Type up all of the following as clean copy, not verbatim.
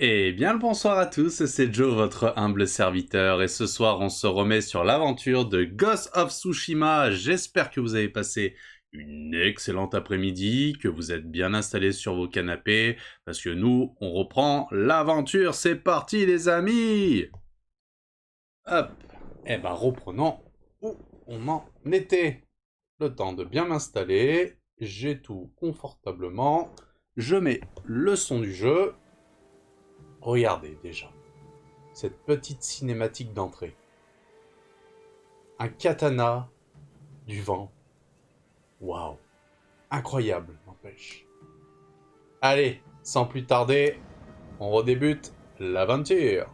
Eh bien le bonsoir à tous, c'est Joe, votre humble serviteur, et ce soir on se remet sur l'aventure de Ghost of Tsushima. J'espère que vous avez passé une excellente après-midi, que vous êtes bien installés sur vos canapés, parce que nous, on reprend l'aventure, c'est parti les amis. Hop, eh ben reprenons où on en était. Le temps de bien m'installer, j'ai tout confortablement, je mets le son du jeu. Regardez déjà. Cette petite cinématique d'entrée. Un katana du vent. Waouh. Incroyable, n'empêche. Allez, sans plus tarder, on redébute l'aventure.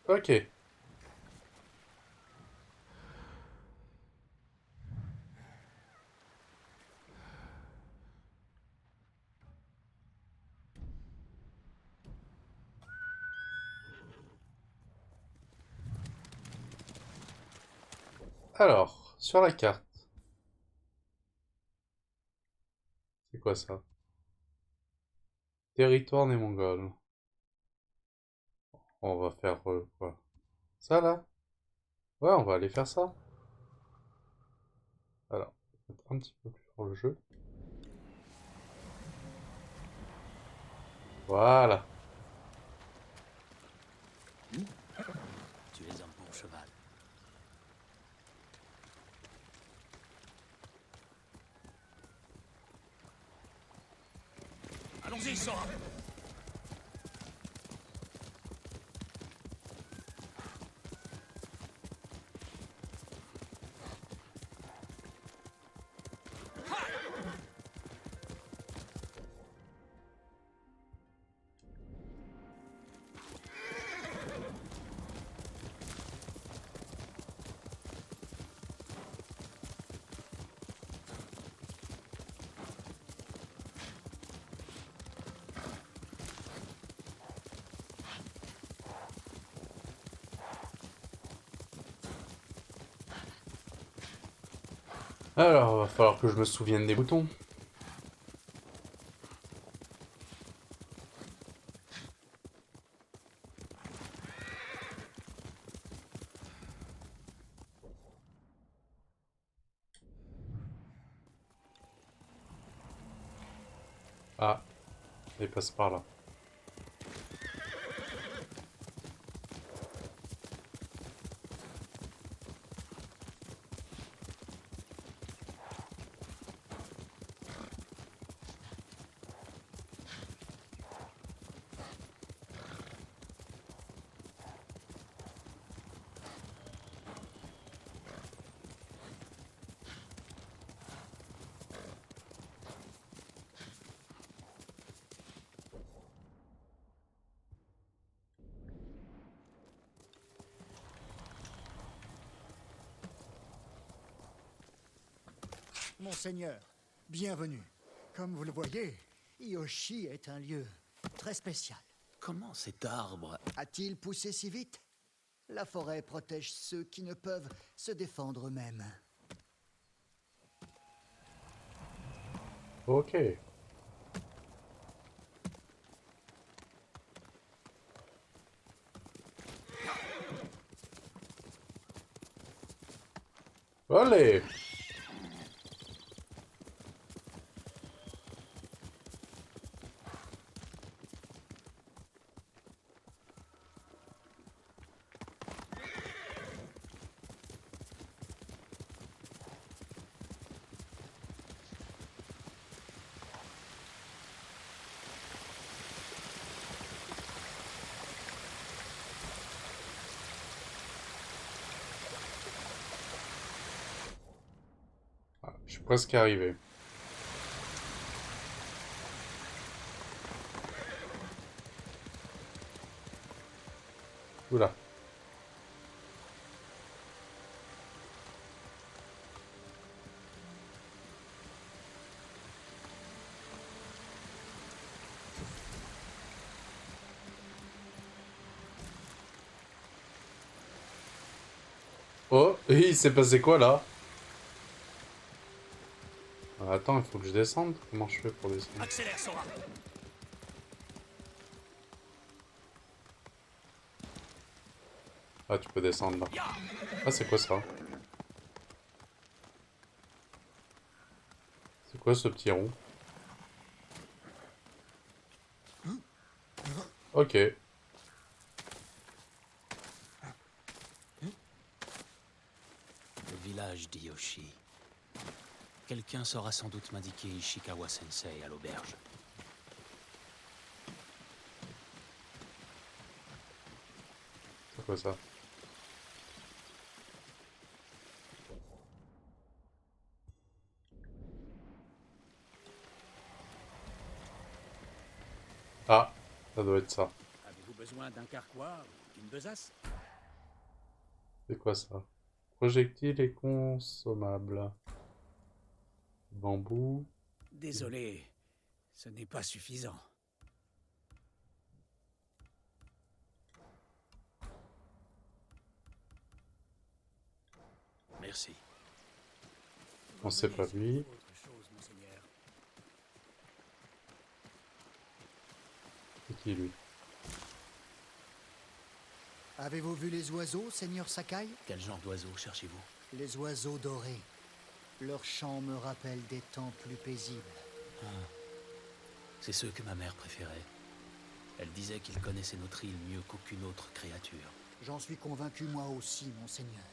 Ok. Alors, sur la carte, c'est quoi ça? Territoire des Mongols. On va faire quoi? Ça là? Ouais, on va aller faire ça. Alors, un petit peu plus fort le jeu. Voilà. Tu es un bon cheval. Allons-y, Sora. Alors, va falloir que je me souvienne des boutons. Ah, il passe par là. Monseigneur, bienvenue. Comme vous le voyez, Yoshi est un lieu très spécial. Comment cet arbre... A-t-il poussé si vite? La forêt protège ceux qui ne peuvent se défendre eux-mêmes. Ok. Allez. Ah, je suis presque arrivé. Oula. Oh, et il s'est passé quoi là? Attends, il faut que je descende. Comment je fais pour descendre? Accélère, Sora. Ah, tu peux descendre là. Ah, c'est quoi ça? C'est quoi ce petit rond? Ok. Le village d'Yoshi. Quelqu'un saura sans doute m'indiquer Ishikawa Sensei à l'auberge. C'est quoi ça? Ah, ça doit être ça. Avez-vous besoin d'un carquois ou d'une besace? C'est quoi ça? Projectile et consommable. Bambou. Désolé, ce n'est pas suffisant. Merci. On sait pas lui. Autre chose, monseigneur. C'est qui lui? Avez-vous vu les oiseaux, Seigneur Sakai? Quel genre d'oiseau cherchez-vous? Les oiseaux dorés. Leur chant me rappelle des temps plus paisibles. C'est ceux que ma mère préférait. Elle disait qu'ils connaissaient notre île mieux qu'aucune autre créature. J'en suis convaincu moi aussi, monseigneur.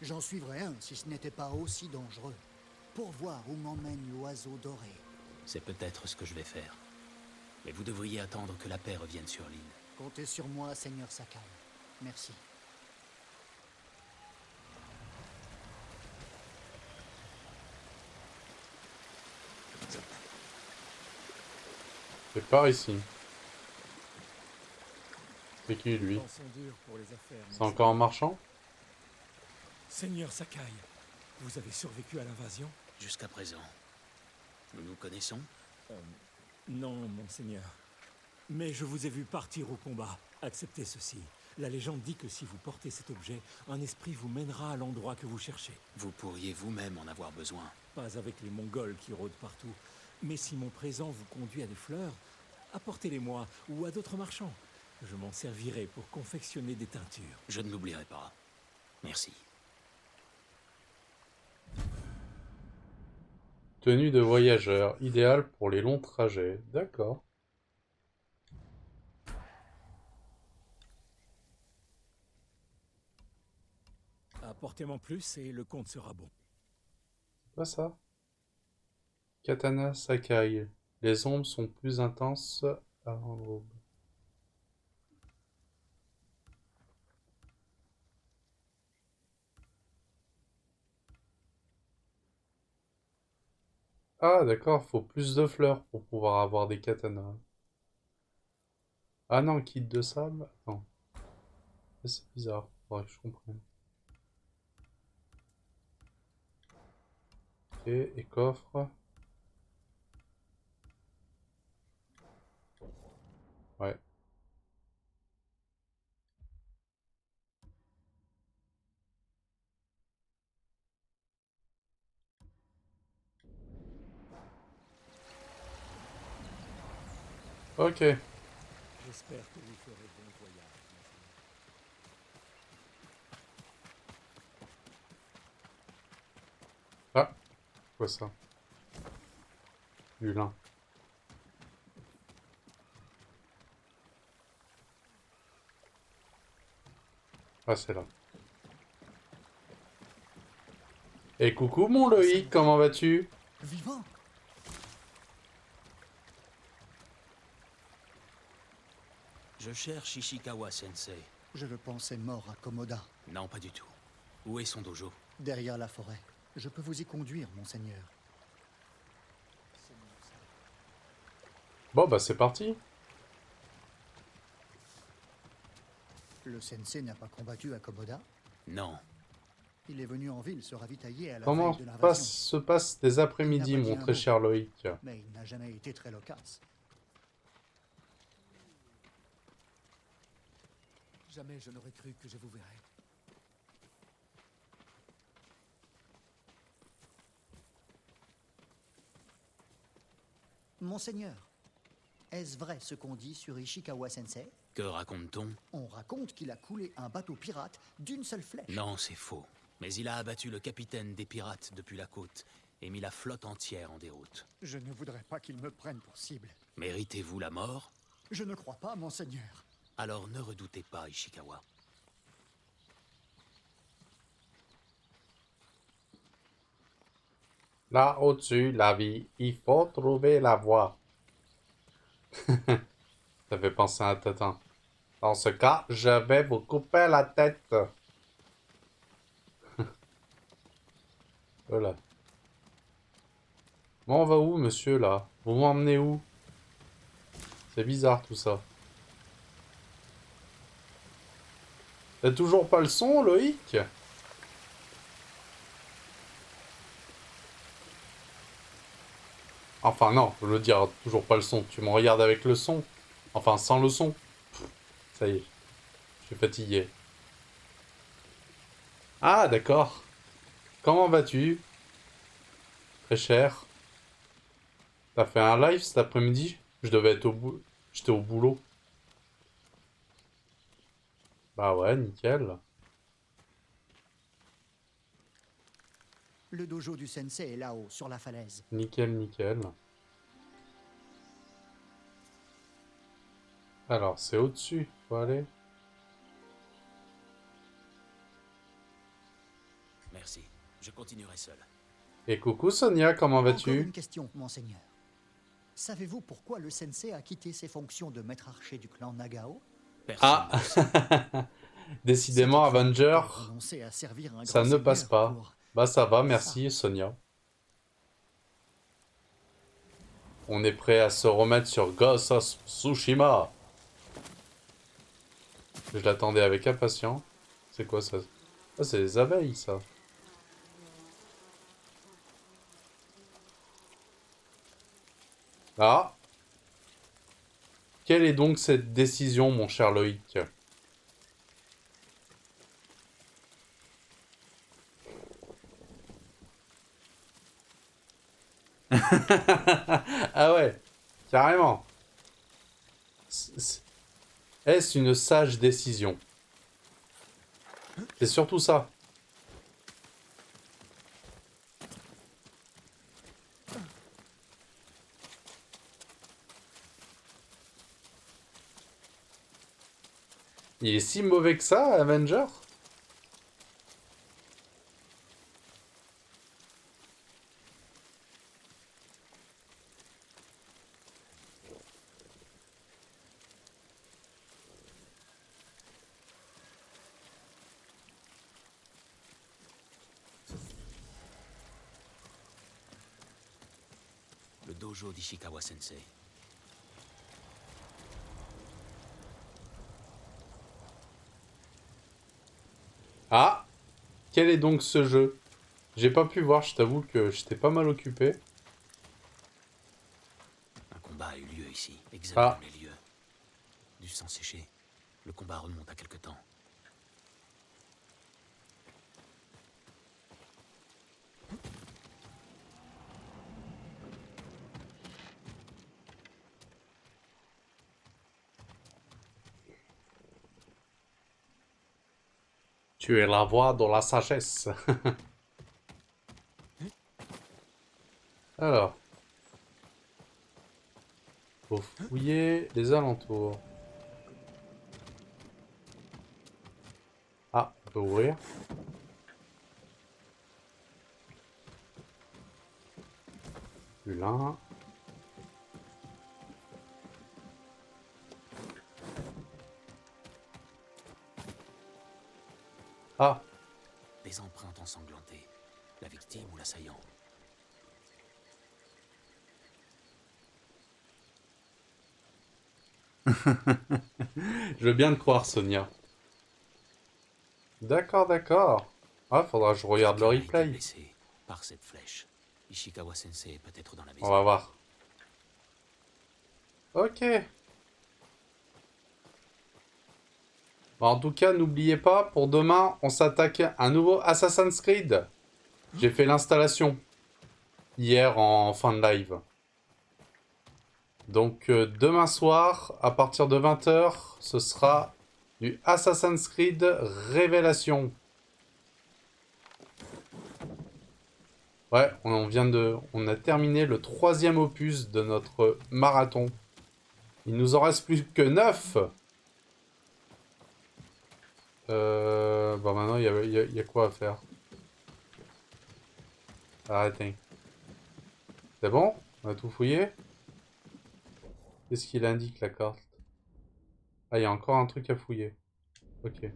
J'en suivrais un si ce n'était pas aussi dangereux. Pour voir où m'emmène l'oiseau doré. C'est peut-être ce que je vais faire. Mais vous devriez attendre que la paix revienne sur l'île. Comptez sur moi, Seigneur Sakai. Merci. C'est par ici. C'est qui lui? Temps sont durs pour les affaires, C'est mon encore un marchand? Seigneur Sakai, vous avez survécu à l'invasion? Jusqu'à présent. Nous nous connaissons? Non, monseigneur. Mais je vous ai vu partir au combat. Acceptez ceci. La légende dit que si vous portez cet objet, un esprit vous mènera à l'endroit que vous cherchez. Vous pourriez vous-même en avoir besoin. Pas avec les Mongols qui rôdent partout. Mais si mon présent vous conduit à des fleurs, apportez-les-moi ou à d'autres marchands. Je m'en servirai pour confectionner des teintures. Je ne l'oublierai pas. Merci. Tenue de voyageur, idéale pour les longs trajets. D'accord. Apportez-moi plus et le compte sera bon. C'est quoi ça? Katana Sakai. Les ombres sont plus intenses avant l'aube. Ah, d'accord, faut plus de fleurs pour pouvoir avoir des katanas. Ah non, kit de sable? Attends, ça, c'est bizarre. Faudrait que je comprenne. Ok, et coffre. Ouais. Ok. J'espère que vous ferez bon voyage, monseigneur. Ah, quoi ça? Du lin. Ah, c'est là. Et coucou mon Loïc, comment vas-tu? Vivant! Je cherche Ishikawa Sensei. Je le pensais mort à Komoda, Non, pas du tout. Où est son dojo? derrière la forêt. Je peux vous y conduire, monseigneur. Bon, bah c'est parti. Le sensei n'a pas combattu à Komoda. Non. Il est venu en ville se ravitailler à la Comment veille de l'invasion. se passent des après-midi, Il n'a pas mon dit un très mot. cher Loïc? Mais il n'a jamais été très loquace. Jamais je n'aurais cru que je vous verrais. Monseigneur, est-ce vrai ce qu'on dit sur Ishikawa-sensei? Que raconte-t-on? On raconte qu'il a coulé un bateau pirate d'une seule flèche. Non, c'est faux. Mais il a abattu le capitaine des pirates depuis la côte et mis la flotte entière en déroute. Je ne voudrais pas qu'il me prenne pour cible. Méritez-vous la mort? Je ne crois pas, Monseigneur. Alors ne redoutez pas Ishikawa. Là au-dessus, la vie, il faut trouver la voie. Ça fait penser à un tatin. Dans ce cas, je vais vous couper la tête. Voilà. Bon, on va où, monsieur, là? Vous m'emmenez où? C'est bizarre, tout ça. T'as toujours pas le son, Loïc? Enfin, non, je veux dire, toujours pas le son. Tu me regardes avec le son. Enfin, sans le son. Ça y est. Je suis fatigué. Ah, d'accord. Comment vas-tu? Très cher. T'as fait un live cet après-midi? Je devais être au bout. J'étais au boulot. Bah ouais, nickel. Le dojo du sensei est là-haut, sur la falaise. Nickel, nickel. Alors, c'est au-dessus. Faut aller. Merci. Je continuerai seul. Et coucou Sonia, comment Encore vas-tu? une question, Monseigneur. Savez-vous pourquoi le sensei a quitté ses fonctions de maître archer du clan Nagao? Personne Ah, ne le sait. décidément, C'était Avenger, de renoncer à servir un ça grand ne passe seigneur pas. pour- Bah ça va, merci Sonia. On est prêt à se remettre sur Ghost of Tsushima. Je l'attendais avec impatience. C'est quoi ça? Ah, c'est les abeilles, ça. Ah. Quelle est donc cette décision, mon cher Loïc? Ah ouais, carrément. Est-ce une sage décision? C'est surtout ça. Il est si mauvais que ça, Avenger? Le dojo d'Ishikawa Sensei. Ah! Quel est donc ce jeu? J'ai pas pu voir, je t'avoue que j'étais pas mal occupé. Un combat a eu lieu ici. Examinons Ah. les lieux. Du sang séché. Le combat remonte à quelque temps. Tu es la voix de la sagesse. Alors. Faut fouiller les alentours. Ah, on peut ouvrir. Plus là. Ah, Des empreintes ensanglantées. La victime ou l'assaillant? je veux bien te croire, Sonia. D'accord, d'accord. Ah, faudra que je regarde le Quelqu'un a été replay. blessé par cette flèche. Ishikawa Sensei est peut-être dans la On maison. va voir. Ok. Bon, en tout cas, n'oubliez pas, pour demain, on s'attaque à un nouveau Assassin's Creed. J'ai fait l'installation hier en fin de live. Donc demain soir, à partir de 20 h, ce sera du Assassin's Creed Révélation. Ouais, on a terminé le 3e opus de notre marathon. Il nous en reste plus que 9. Bah maintenant, il y a quoi à faire? Arrêtez. C'est bon? On a tout fouillé? Qu'est-ce qu'il indique, la carte? Ah, il y a encore un truc à fouiller. Ok.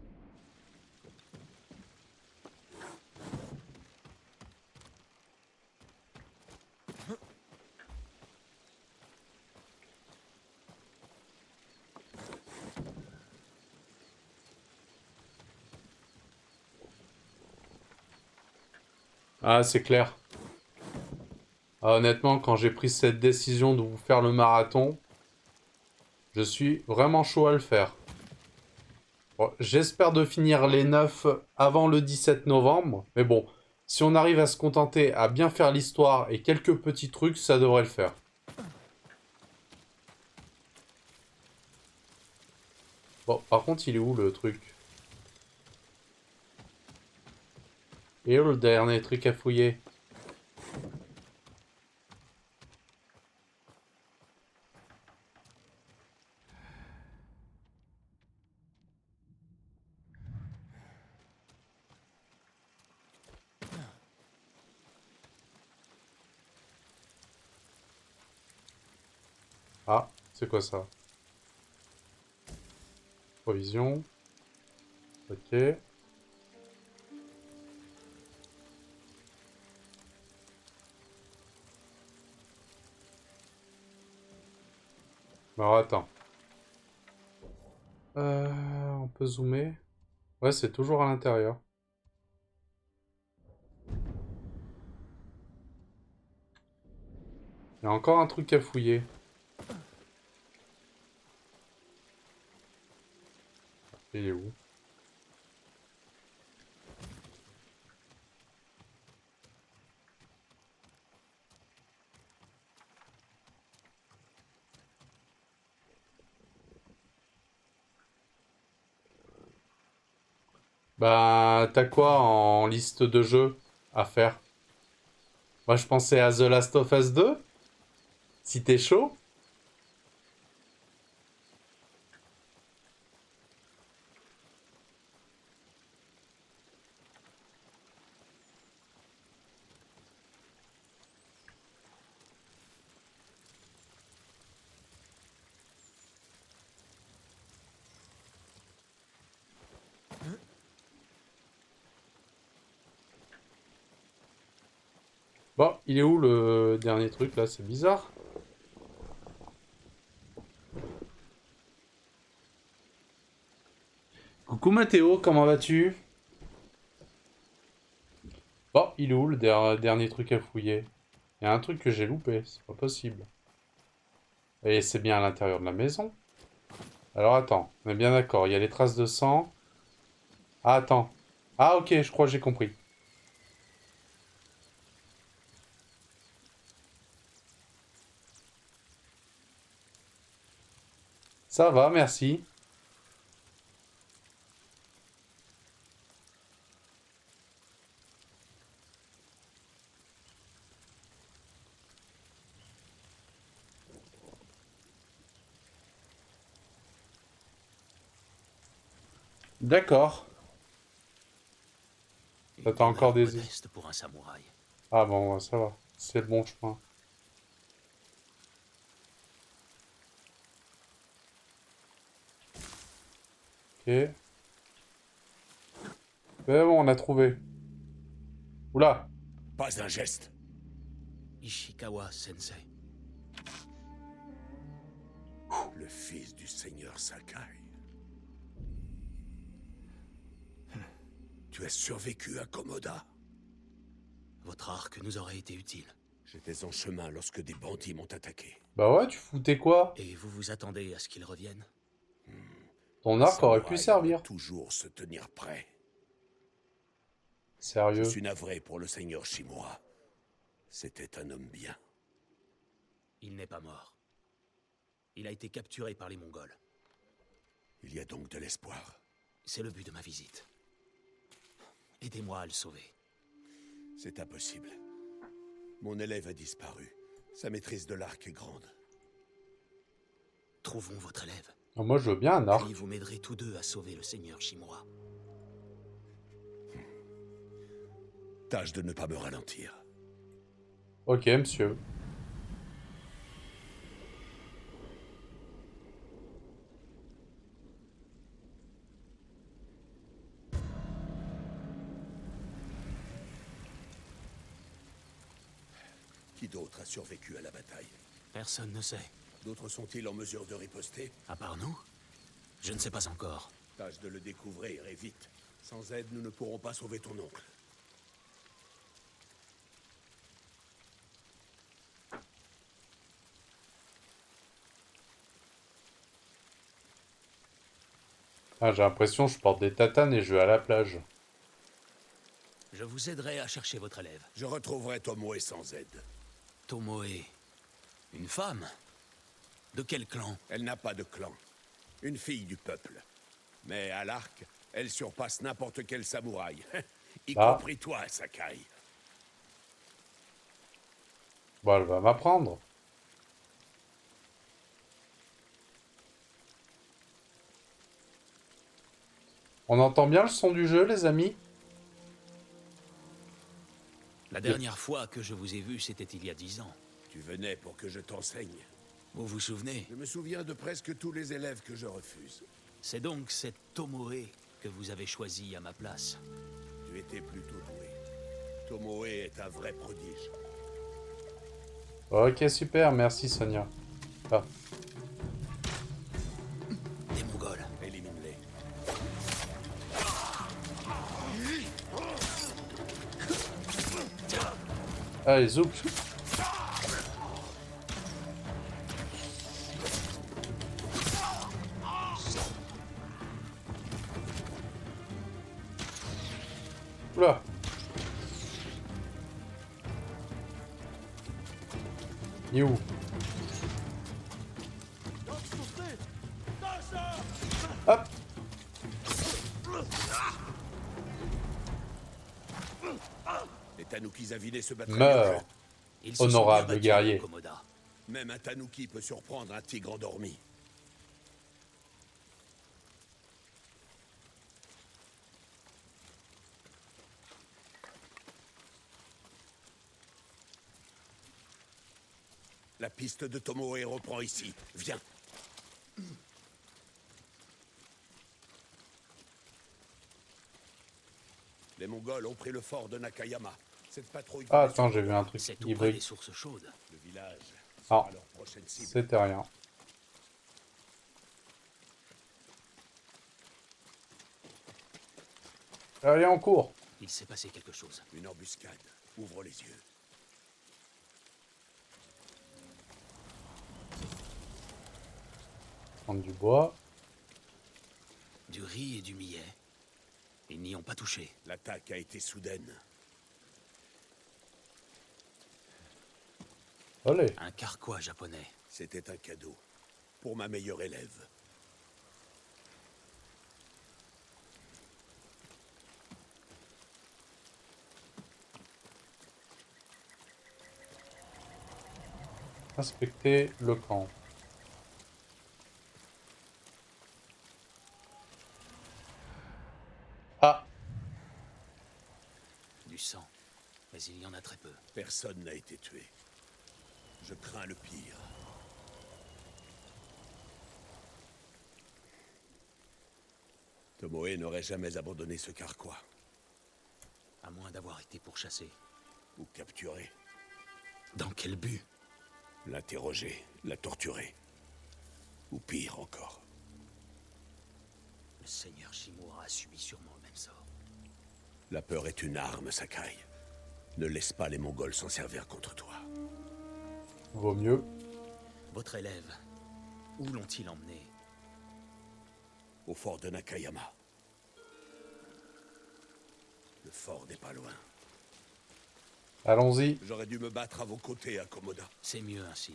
Ah, c'est clair. Ah, honnêtement, quand j'ai pris cette décision de vous faire le marathon, je suis vraiment chaud à le faire. Bon, j'espère de finir les 9 avant le 17 novembre. Mais bon, si on arrive à se contenter à bien faire l'histoire et quelques petits trucs, ça devrait le faire. Bon, par contre, il est où le truc? Et où le dernier truc à fouiller? Ah, c'est quoi ça? Provision. Ok. Alors attends. On peut zoomer? Ouais, c'est toujours à l'intérieur. Il y a encore un truc à fouiller. Il est où? Bah, t'as quoi en liste de jeux à faire? Moi, je pensais à The Last of Us 2. Si t'es chaud. Bon, il est où le dernier truc là? C'est bizarre. Coucou Mathéo, comment vas-tu? Bon, il est où le dernier truc à fouiller? Il y a un truc que j'ai loupé, c'est pas possible. Et c'est bien à l'intérieur de la maison. Alors attends, on est bien d'accord, il y a les traces de sang. Ah, attends. Ah, ok, je crois que j'ai compris. Ça va, merci. D'accord. Une T'attends encore demeure des... modeste pour un samouraï. Ah bon, ouais, ça va. C'est le bon chemin. Ok. C'est bon, on a trouvé. Oula. Pas un geste. Ishikawa Sensei. Le fils du seigneur Sakai. Tu as survécu à Komoda. Votre arc nous aurait été utile. J'étais en chemin lorsque des bandits m'ont attaqué. Bah ouais, tu foutais quoi? Et vous vous attendez à ce qu'il revienne? Ton Un arc aurait pu samouraï doit servir. toujours se tenir prêt. Je Sérieux. suis navré pour le seigneur Shimura. C'était un homme bien. Il n'est pas mort. Il a été capturé par les Mongols. Il y a donc de l'espoir. C'est le but de ma visite. Aidez-moi à le sauver. C'est impossible. Mon élève a disparu. Sa maîtrise de l'arc est grande. Trouvons votre élève. Ah, moi, je veux bien un arc. Puis vous m'aiderez tous deux à sauver le seigneur Shimura. Tâche de ne pas me ralentir. Ok, monsieur. Qui d'autre a survécu à la bataille? Personne ne sait. D'autres sont-ils en mesure de riposter? À part nous? Je ne sais pas encore. Tâche de le découvrir et vite. Sans aide, nous ne pourrons pas sauver ton oncle. Ah, j'ai l'impression que je porte des tatanes et je vais à la plage. Je vous aiderai à chercher votre élève. Je retrouverai Tomoe sans aide. Tomoe. Une femme? De quel clan? Elle n'a pas de clan. Une fille du peuple. Mais à l'arc, elle surpasse n'importe quel samouraï. Y Ah. compris toi, Sakai. Bon, elle va m'apprendre. On entend bien le son du jeu, les amis? La dernière fois que je vous ai vu, c'était il y a 10 ans. Tu venais pour que je t'enseigne. Vous vous souvenez? Je me souviens de presque tous les élèves que je refuse. C'est donc cette Tomoe que vous avez choisi à ma place. Tu étais plutôt doué. Tomoe est un vrai prodige. Ok, super, merci Sonia. Ah, Des Mongols. Élimine-les. allez, zouk. Oula. Il est où? Hop. Les Tanukis avilés se battraient Meurs. mieux. Ils se sont Honorable bien battus, guerrier. Komoda. Même un Tanuki peut surprendre un tigre endormi. La piste de Tomoe reprend ici. Viens. Les Mongols ont pris le fort de Nakayama. Cette patrouille... Ah, attends, j'ai vu un truc. C'est Il tout près brille. des sources chaudes. Le village Ah. sera leur prochaine cible. C'était rien. Allez, en cours. Il s'est passé quelque chose. Une embuscade. Ouvre les yeux. Prendre du bois. Du riz et du millet. Ils n'y ont pas touché. L'attaque a été soudaine. Allez. Un carquois japonais. C'était un cadeau. Pour ma meilleure élève. Inspecter le camp. Ah, Du sang. Mais il y en a très peu. Personne n'a été tué. Je crains le pire. Tomoe n'aurait jamais abandonné ce carquois. À moins d'avoir été pourchassé. Ou capturé. Dans quel but? L'interroger, la torturer. Ou pire encore. Le seigneur Shimura a subi sûrement le même sort. La peur est une arme, Sakai. Ne laisse pas les Mongols s'en servir contre toi. vaut mieux. Votre élève, où l'ont-ils emmené? Au fort de Nakayama. Le fort n'est pas loin. Allons-y. J'aurais dû me battre à vos côtés, à Komoda. C'est mieux ainsi.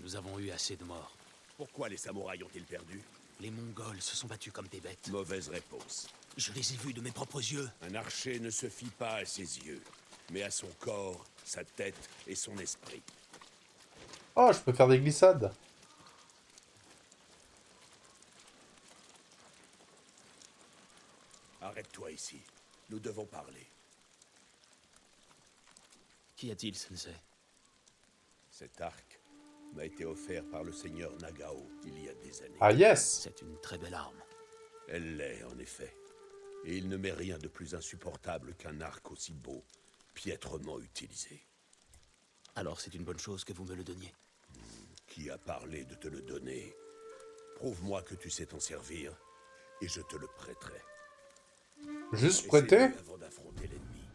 Nous avons eu assez de morts. Pourquoi les samouraïs ont-ils perdu? Les Mongols se sont battus comme des bêtes. Mauvaise réponse. Je les ai vus de mes propres yeux. Un archer ne se fie pas à ses yeux, mais à son corps, sa tête et son esprit. Oh, je peux faire des glissades. Arrête-toi ici. Nous devons parler. Qu'y a-t-il, sensei? Cet arc m'a été offert par le seigneur Nagao il y a des années. Ah yes. C'est une très belle arme. Elle l'est, en effet. Et il ne m'est rien de plus insupportable qu'un arc aussi beau, piètrement utilisé. Alors c'est une bonne chose que vous me le donniez. Qui a parlé de te le donner? Prouve-moi que tu sais t'en servir, et je te le prêterai. Juste Essaie-le prêter. avant d'affronter l'ennemi.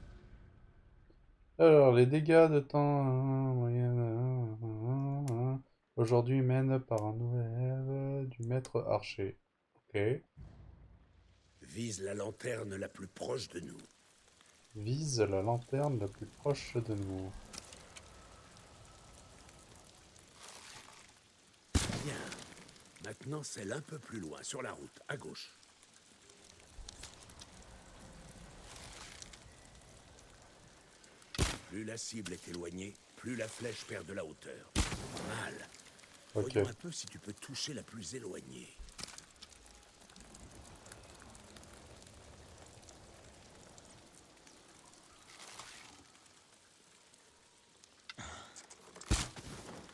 Alors, les dégâts de temps aujourd'hui mènent par un nouvel du maître archer. Ok. Vise la lanterne la plus proche de nous. Vise la lanterne la plus proche de nous. Bien. Maintenant, celle un peu plus loin, sur la route, à gauche. Plus la cible est éloignée, plus la flèche perd de la hauteur. Mal. Ok. Voyons un peu si tu peux toucher la plus éloignée.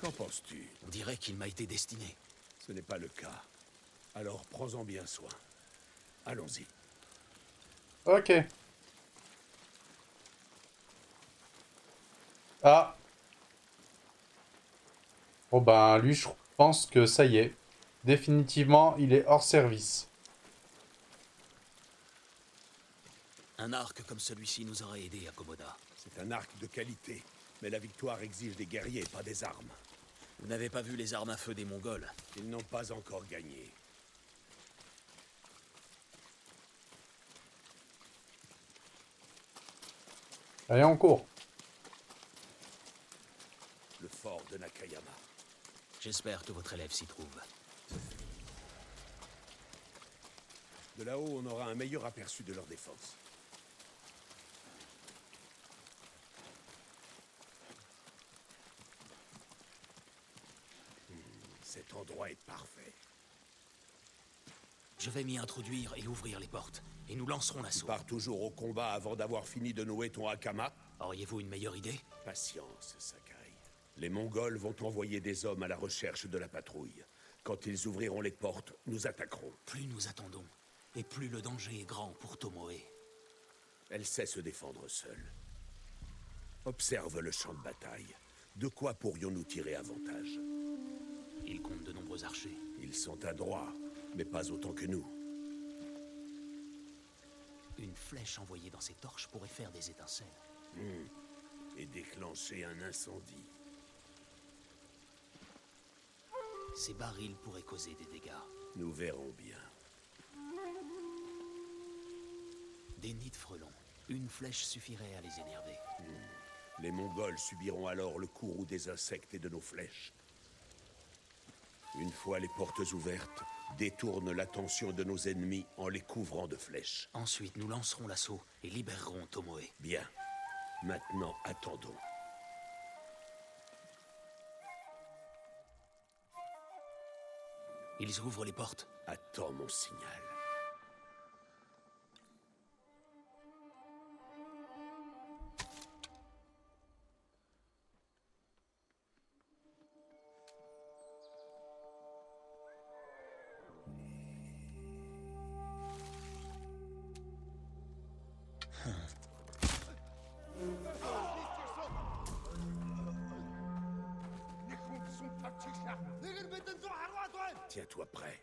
Qu'en penses-tu? On dirait qu'il m'a été destiné. Ce n'est pas le cas. Alors prends-en bien soin. Allons-y. Ok. Ah. Bon ben, lui, je pense que ça y est. Définitivement, il est hors service. Un arc comme celui-ci nous aurait aidé à Komoda. C'est un arc de qualité, mais la victoire exige des guerriers, pas des armes. Vous n'avez pas vu les armes à feu des Mongols? Ils n'ont pas encore gagné. Allez, on court. Le fort de Nakayama. J'espère que votre élève s'y trouve. De là-haut, on aura un meilleur aperçu de leur défense. Cet endroit est parfait. Je vais m'y introduire et ouvrir les portes. Et nous lancerons Tu l'assaut. pars toujours au combat avant d'avoir fini de nouer ton hakama? Auriez-vous une meilleure idée? Patience, Sakai. Les Mongols vont envoyer des hommes à la recherche de la patrouille. Quand ils ouvriront les portes, nous attaquerons. Plus nous attendons, et plus le danger est grand pour Tomoe. Elle sait se défendre seule. Observe le champ de bataille. De quoi pourrions-nous tirer avantage? Il compte de nombreux archers. Ils sont adroits, mais pas autant que nous. Une flèche envoyée dans ces torches pourrait faire des étincelles. Et déclencher un incendie. Ces barils pourraient causer des dégâts. Nous verrons bien. Des nids de frelons. Une flèche suffirait à les énerver. Les Mongols subiront alors le courroux des insectes et de nos flèches. Une fois les portes ouvertes, détourne l'attention de nos ennemis en les couvrant de flèches. Ensuite, nous lancerons l'assaut et libérerons Tomoe. Bien. Maintenant, attendons. Ils ouvrent les portes. Attends mon signal. Tiens-toi prêt.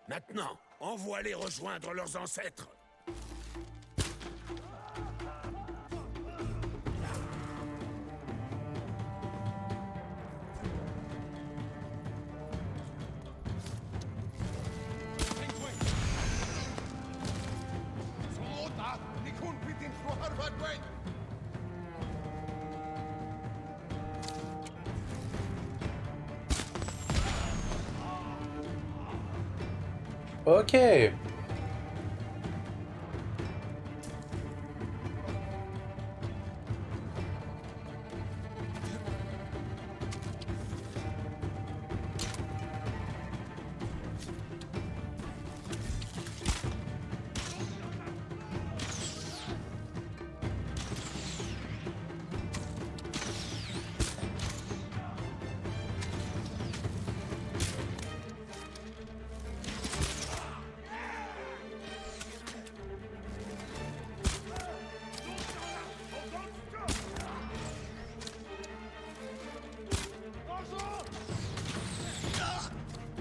Maintenant, envoie-les rejoindre leurs ancêtres. Ok.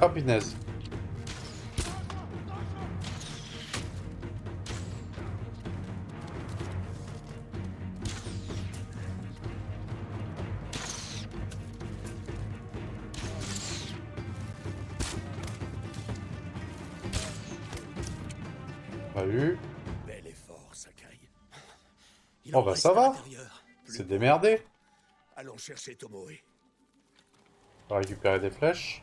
Oh punaise. Pas eu. Bel effort, Sakai. Il Oh en bah reste ça à va. l'intérieur. C'est démerdé. Allons chercher Tomoe. On va récupérer des flèches.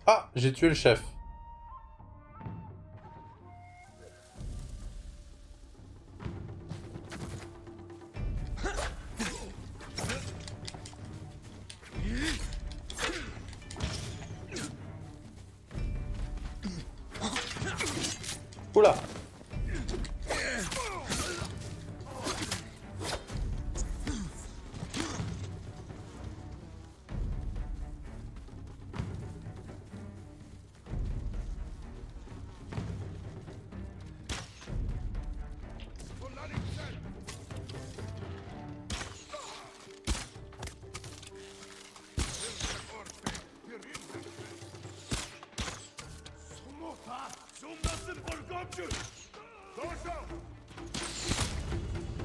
Ah, j'ai tué le chef. Oula.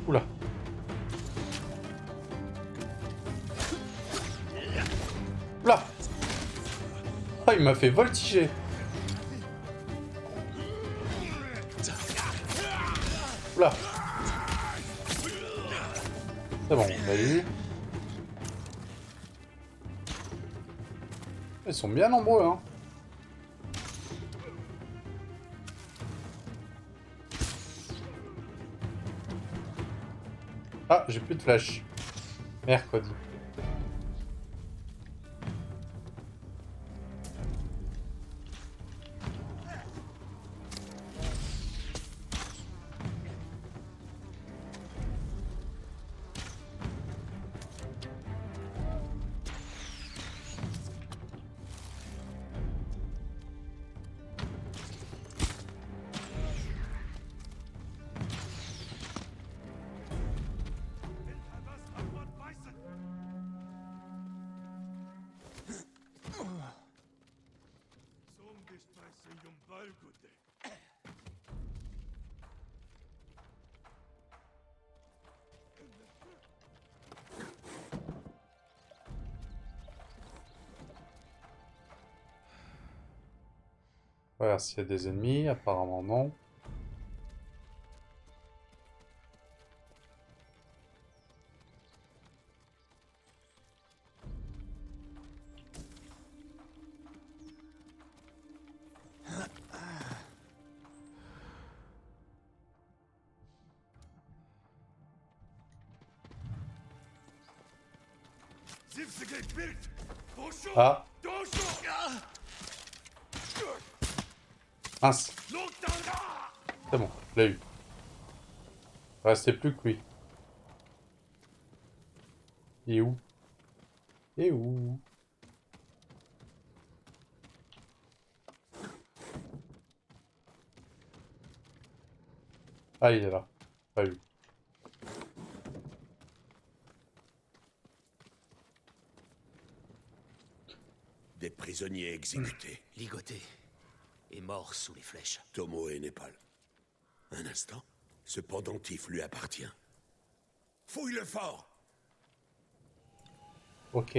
Oula. Oula. Oh, il m'a fait voltiger. Oula. C'est bon, on l'a eu. Ils sont bien nombreux, hein. Ah, j'ai plus de flèches. Mercredi. Voilà, s'il y a des ennemis, apparemment non. Ah. Mince. C'est bon, je l'ai eu. Il restait plus que lui. Il est où? Il est où? Ah, il est là. Pas eu. Des prisonniers exécutés. Ligoté et mort sous les flèches. Tomoe n'est pas là. Un instant. Ce pendentif lui appartient. Fouille-le fort! Ok.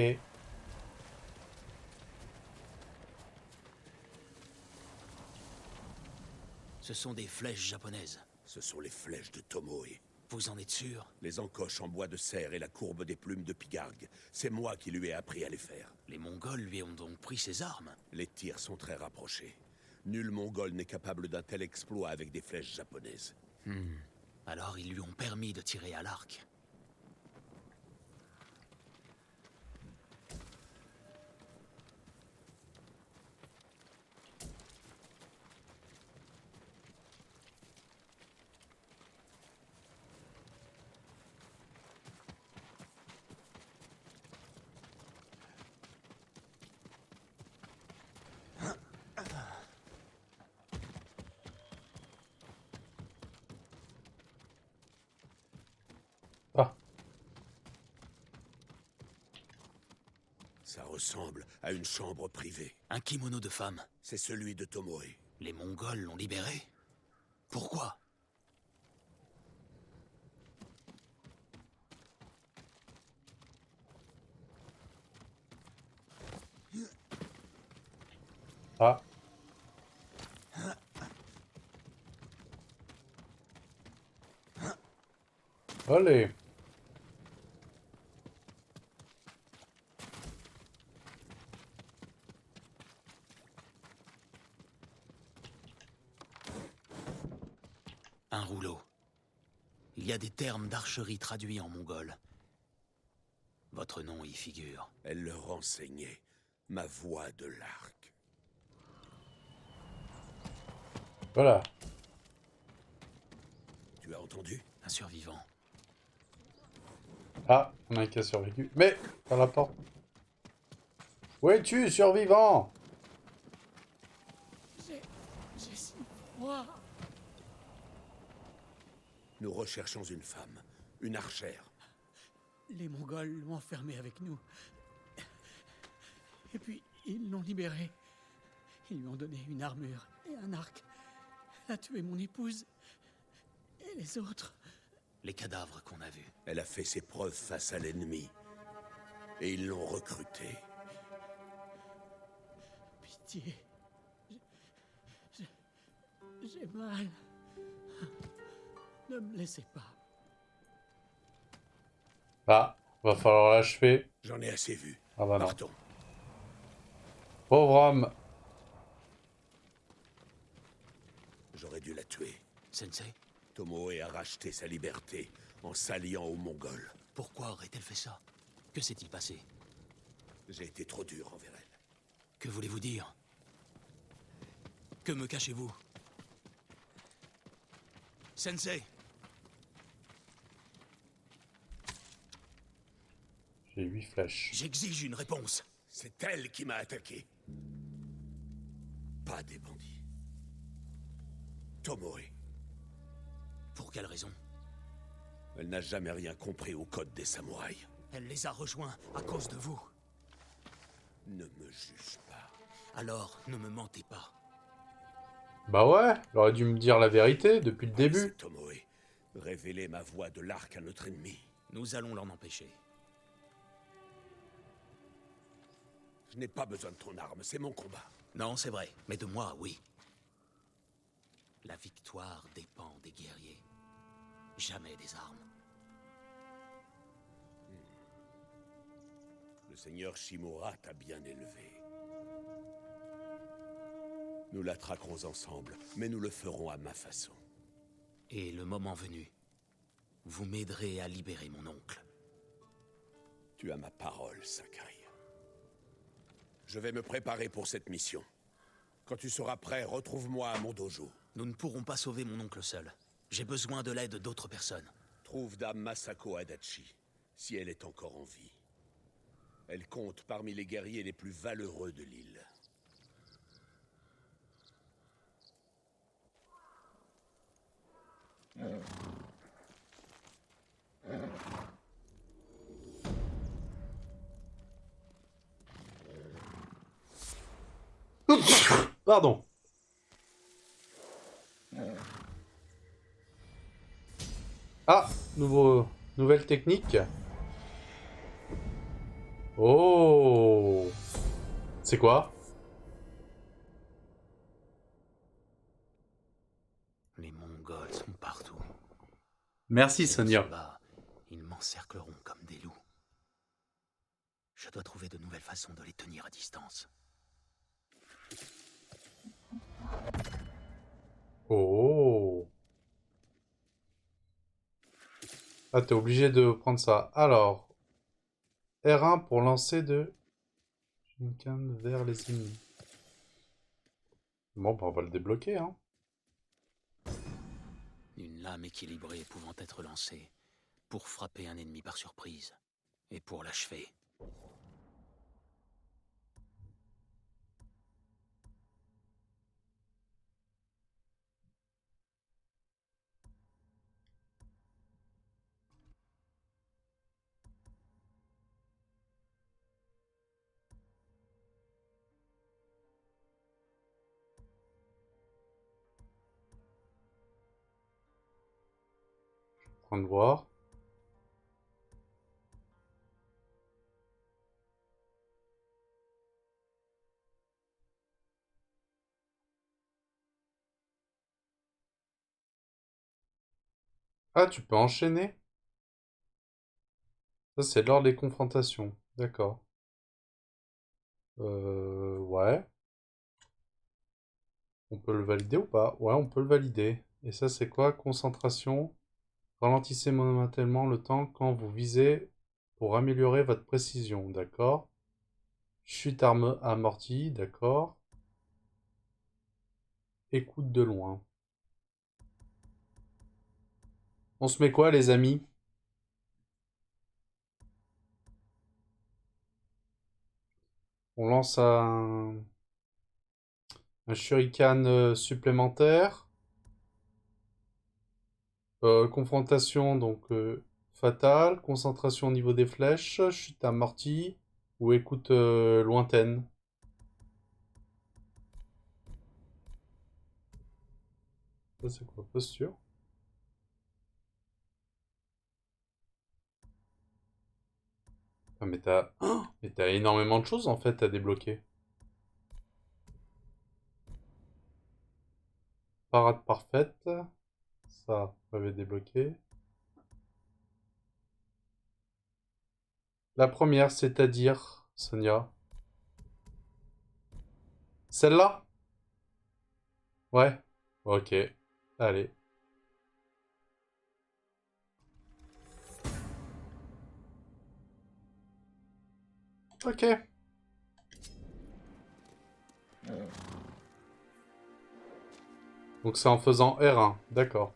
Ce sont des flèches japonaises. Ce sont les flèches de Tomoe. Vous en êtes sûr? Les encoches en bois de cerf et la courbe des plumes de pigargue. C'est moi qui lui ai appris à les faire. Les Mongols lui ont donc pris ses armes? Les tirs sont très rapprochés. Nul Mongol n'est capable d'un tel exploit avec des flèches japonaises. Alors ils lui ont permis de tirer à l'arc. Ah, Ça ressemble à une chambre privée. Un kimono de femme. C'est celui de Tomoe. Les Mongols l'ont libéré? Pourquoi? ah. Allez. Un rouleau. Il y a des termes d'archerie traduits en mongol. Votre nom y figure. Elle leur enseignait ma voix de l'arc. Voilà. Tu as entendu? Un survivant. Ah, on a un qui a survécu. Mais, par la porte. Où es-tu, survivant? J'ai si froid. Nous recherchons une femme, une archère. Les Mongols l'ont enfermé avec nous. Et puis, ils l'ont libéré. Ils lui ont donné une armure et un arc. Elle a tué mon épouse. Et les autres. Les cadavres qu'on a vus. Elle a fait ses preuves face à l'ennemi. Et ils l'ont recrutée. Pitié. J'ai mal. Ne me laissez pas. Ah, va falloir l'achever. J'en ai assez vu. Ah bah non. Partons. Pauvre homme. J'aurais dû la tuer. Sensei, Tomoe a racheté sa liberté en s'alliant aux Mongols. pourquoi aurait-elle fait ça? Que s'est-il passé? J'ai été trop dur envers elle. Que voulez-vous dire? Que me cachez-vous? Sensei! J'ai 8 flèches. J'exige une réponse. C'est elle qui m'a attaqué. Pas des bandits. Tomoe. Pour quelle raison? Elle n'a jamais rien compris au code des samouraïs. Elle les a rejoints à cause de vous. Ne me juge pas. Alors, ne me mentez pas. Bah ouais, il aurait dû me dire la vérité depuis le C'est début. Tomoe. Révéler ma voix de l'arc à notre ennemi. Nous allons l'en empêcher. Je n'ai pas besoin de ton arme, c'est mon combat. Non, c'est vrai, mais de moi, oui. La victoire dépend des guerriers, jamais des armes. Le seigneur Shimura t'a bien élevé. Nous la traquerons ensemble, mais nous le ferons à ma façon. Et le moment venu, vous m'aiderez à libérer mon oncle. Tu as ma parole, Sakai. Je vais me préparer pour cette mission. Quand tu seras prêt, retrouve-moi à mon dojo. Nous ne pourrons pas sauver mon oncle seul. J'ai besoin de l'aide d'autres personnes. Trouve Dame Masako Adachi, si elle est encore en vie. Elle compte parmi les guerriers les plus valeureux de l'île. Pardon. Ah, nouvelle technique. Oh. C'est quoi? Les Mongols sont partout. Merci, Si Sonia. je me bats, ils m'encercleront comme des loups. Je dois trouver de nouvelles façons de les tenir à distance. Oh. Ah, t'es obligé de prendre ça. Alors, R1 pour lancer de Shinkan vers les ennemis. Bon, bah, on va le débloquer, hein. Une lame équilibrée pouvant être lancée pour frapper un ennemi par surprise et pour l'achever. En train de voir. Ah, tu peux enchaîner? Ça, c'est lors des confrontations. D'accord. Ouais. On peut le valider ou pas? Ouais, on peut le valider. Et ça, c'est quoi? Concentration. Ralentissez momentanément le temps quand vous visez pour améliorer votre précision. D'accord. Chute amortie. D'accord. Écoute de loin. On se met quoi, les amis? On lance un shuriken supplémentaire. Confrontation, donc fatale. Concentration au niveau des flèches. Chute amortie. Ou écoute lointaine. Ça, c'est quoi? Posture. Ah, mais t'as... Oh, mais t'as énormément de choses, en fait, à débloquer. Parade parfaite. Ça, vous l'avez débloqué. La première, c'est-à-dire, Sonia. Celle-là? Ouais. Ok. Allez. Ok. Donc c'est en faisant R1. D'accord.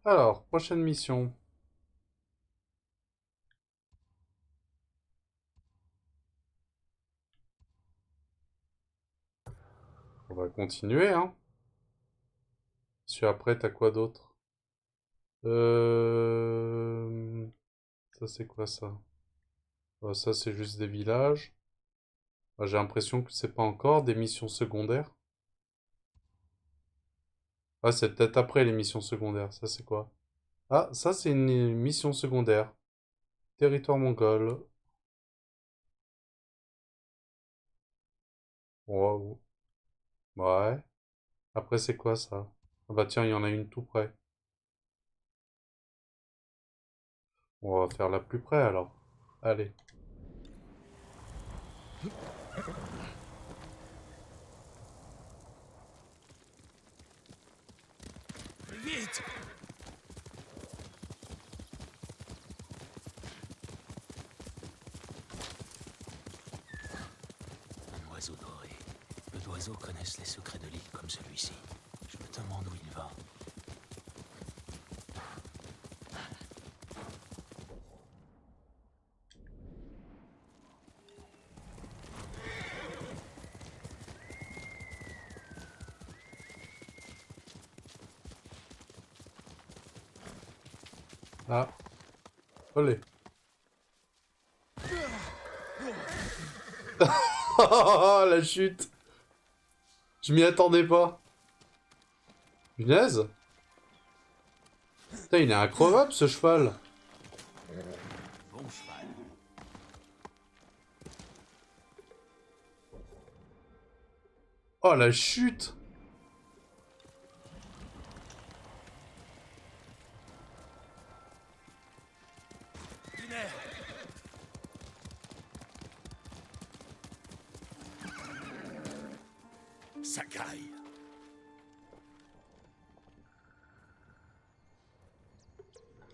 Alors, prochaine mission. On va continuer, hein. Puis après, t'as quoi d'autre? Ça, c'est quoi, ça? Ça, c'est juste des villages. J'ai l'impression que c'est pas encore des missions secondaires. Ah, c'est peut-être après les missions secondaires. Ça, c'est quoi? Ah, ça, c'est une mission secondaire. Territoire mongol. Wow. Ouais. Après, c'est quoi, ça? Ah bah tiens, il y en a une tout près. On va faire la plus près, alors. Allez. Vite! oiseaux connaissent les secrets de l'île comme celui-ci. Je me demande où il va. Ah. Olé. Oh, la chute. Je m'y attendais pas. Punaise. Putain, il est incroyable ce cheval. Bon cheval. Oh, la chute. Sakai.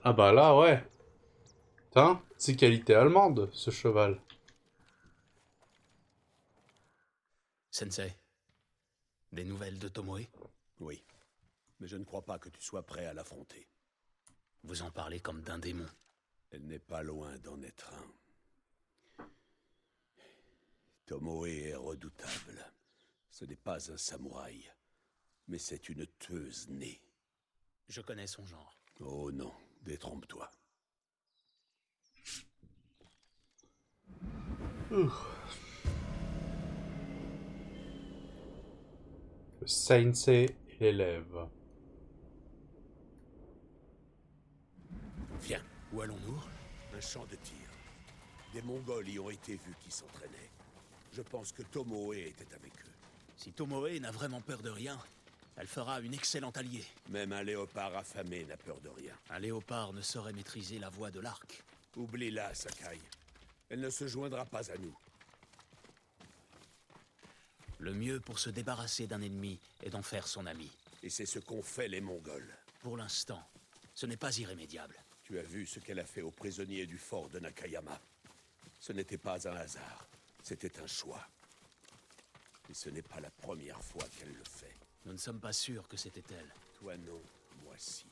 Ah bah là, ouais. Putain, c'est qualité allemande, ce cheval. Sensei, des nouvelles de Tomoe? Oui. Mais je ne crois pas que tu sois prêt à l'affronter. Vous en parlez comme d'un démon. Elle n'est pas loin d'en être un. Tomoe est redoutable. Ce n'est pas un samouraï, mais c'est une tueuse née. Je connais son genre. Oh non, détrompe-toi. Le sensei et l'élève. Viens, Où allons-nous? un champ de tir. Des Mongols y ont été vus qui s'entraînaient. Je pense que Tomoe était avec eux. Si Tomoe n'a vraiment peur de rien, elle fera une excellente alliée. Même un léopard affamé n'a peur de rien. Un léopard ne saurait maîtriser la voie de l'arc. Oublie-la, Sakai. Elle ne se joindra pas à nous. Le mieux pour se débarrasser d'un ennemi est d'en faire son ami. Et c'est ce qu'ont fait les Mongols. Pour l'instant, ce n'est pas irrémédiable. Tu as vu ce qu'elle a fait aux prisonniers du fort de Nakayama. Ce n'était pas un hasard. C'était un choix. Et ce n'est pas la première fois qu'elle le fait. Nous ne sommes pas sûrs que c'était elle. Toi non, moi si.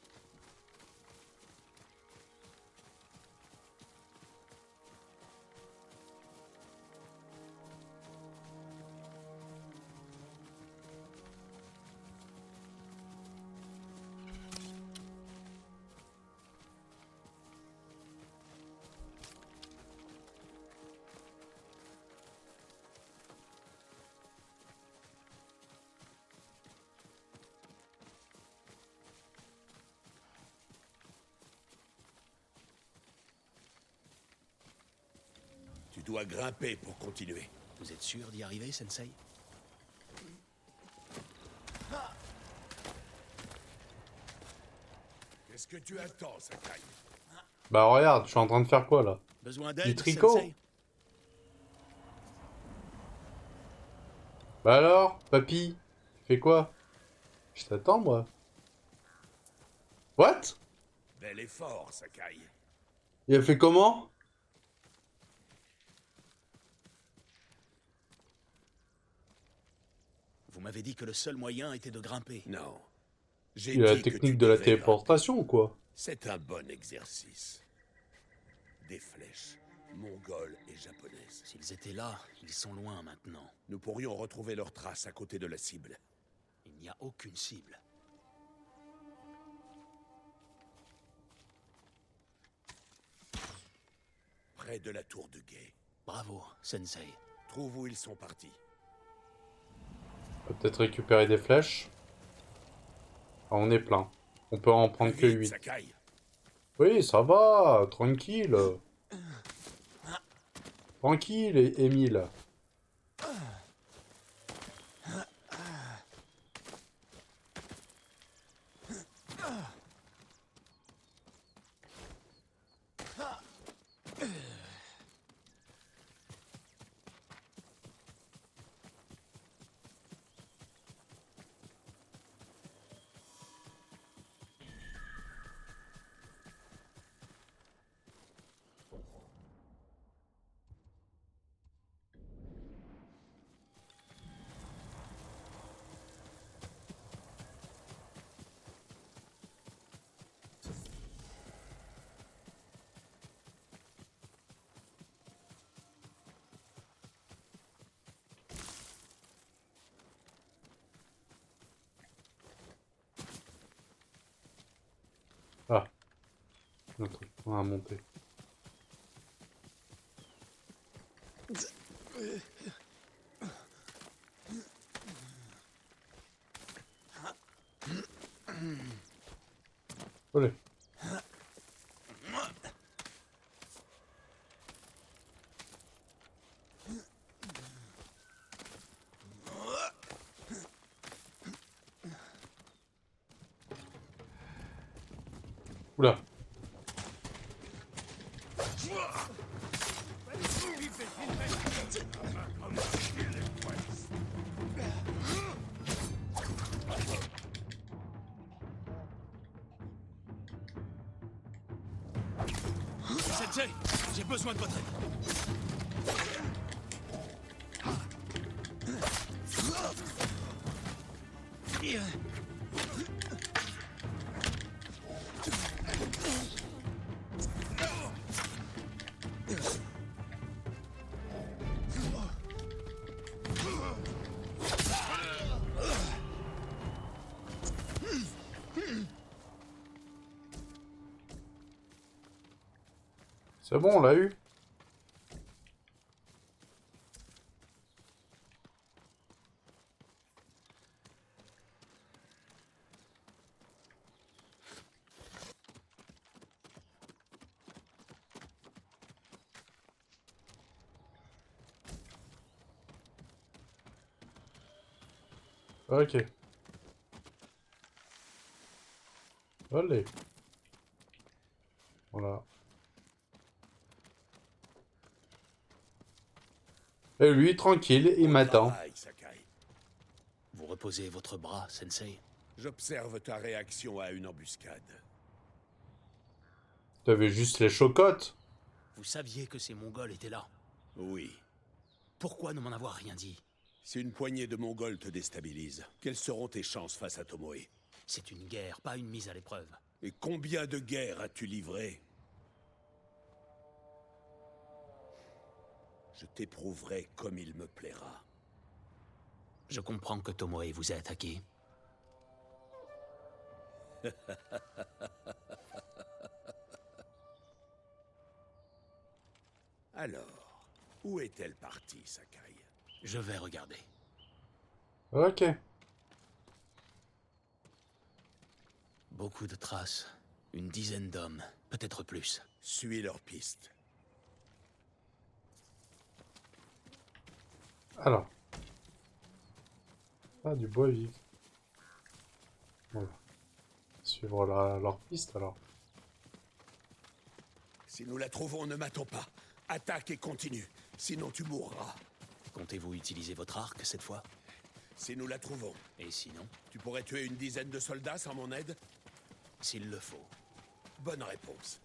Tu dois grimper pour continuer. Vous êtes sûr d'y arriver, Sensei? Qu'est-ce que tu attends, Sakai? Bah regarde, je suis en train de faire quoi là? Besoin Du d'aide, tricot? Sensei? Bah alors, papy, tu fais quoi? Je t'attends moi. What? Bel effort, Sakai. Il a fait comment? Vous m'avez dit que le seul moyen était de grimper. Non. J'ai Il a la dit que technique tu de la devais téléportation ou quoi? grimper. C'est un bon exercice. Des flèches, mongoles et japonaises. S'ils étaient là, ils sont loin maintenant. Nous pourrions retrouver leurs traces à côté de la cible. Il n'y a aucune cible. Près de la tour de guet. Bravo, Sensei. Trouve où ils sont partis. On va peut-être récupérer des flèches. Ah, on est plein. On peut en prendre que Plus vite, 8. Sakai. Oui, ça va, tranquille. Tranquille, Émile. Un truc à monter. Allez. Oula. Sensei, j'ai besoin de votre aide. C'est bon, on l'a eu. Ok. Allez. Voilà. Et lui, tranquille, il Bon m'attend. travail, Sakai. Vous reposez votre bras, Sensei. J'observe ta réaction à une embuscade. T'avais juste les chocottes. Vous saviez que ces Mongols étaient là. Oui. Pourquoi ne m'en avoir rien dit? Si une poignée de Mongols te déstabilise, quelles seront tes chances face à Tomoe? C'est une guerre, pas une mise à l'épreuve. Et combien de guerres as-tu livrées? Je t'éprouverai comme il me plaira. Je comprends que Tomoe vous ait attaqué. Alors, où est-elle partie, Sakai? Je vais regarder. Ok. Beaucoup de traces. Une dizaine d'hommes, peut-être plus. Suis leur piste. Alors. Ah, du bois vif. Voilà. Suivre leur piste, alors. Si nous la trouvons, ne m'attends pas. Attaque et continue, sinon tu mourras. Comptez-vous utiliser votre arc cette fois? Si nous la trouvons, Et sinon, tu pourrais tuer une dizaine de soldats sans mon aide? s'il le faut. Bonne réponse.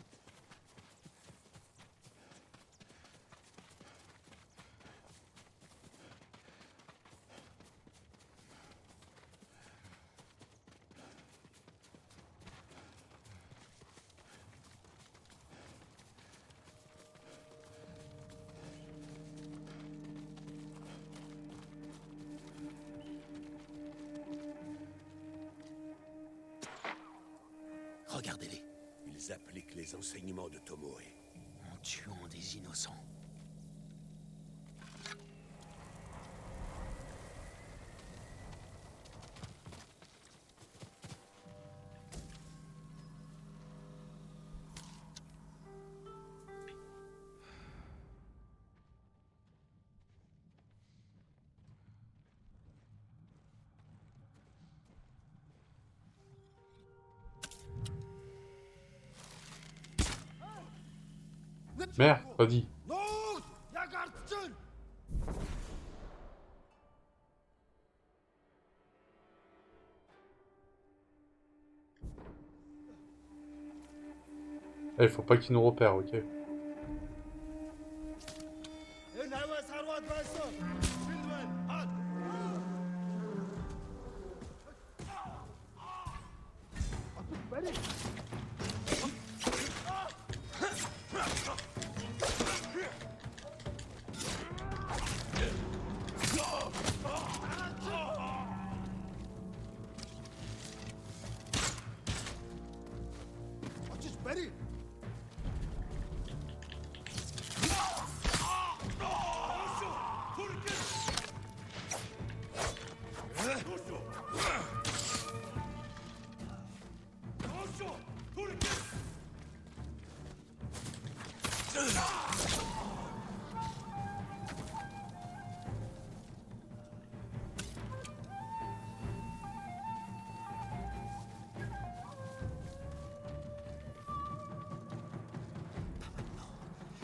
Regardez-les, Ils appliquent les enseignements de Tomoe. en tuant des innocents. Merde, pas dit. Il faut pas qu'ils nous repèrent, ok.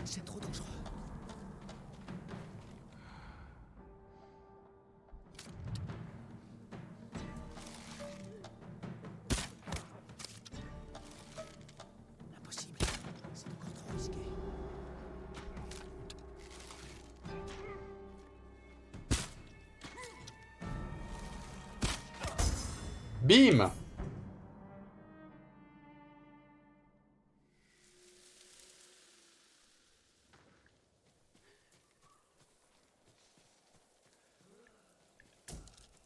C'est trop dangereux. Impossible. C'est encore trop risqué. Bim!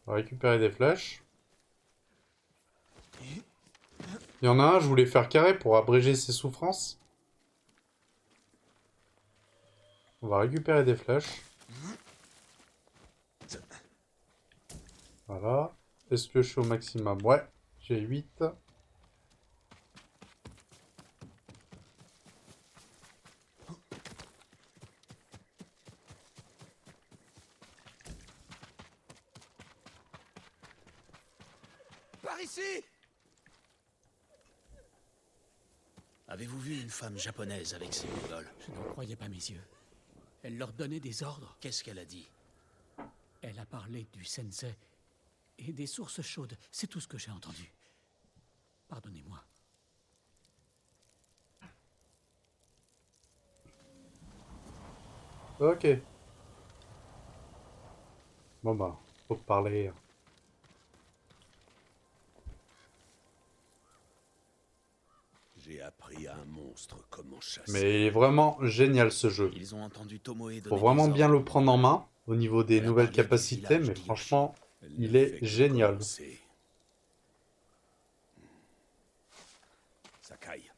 On va récupérer des flèches. Il y en a un, je voulais faire carré pour abréger ses souffrances. On va récupérer des flèches. Voilà. Est-ce que je suis au maximum? Ouais, j'ai 8. Par ici! Avez-vous vu une femme japonaise avec ses mongols? Je n'en croyais pas mes yeux. Elle leur donnait des ordres. Qu'est-ce qu'elle a dit? Elle a parlé du sensei et des sources chaudes. C'est tout ce que j'ai entendu. Pardonnez-moi. Ok. Bon bah, faut parler. J'ai appris à un monstre comment chasser. Mais il est vraiment génial ce jeu. Ils ont entendu Tomoe donner Faut vraiment des bien ordres. le prendre en main au niveau des Elle a nouvelles parlé du capacités, village mais d'Hiyoshi. franchement, Elle il ne est fait que génial. commencer. Sakai,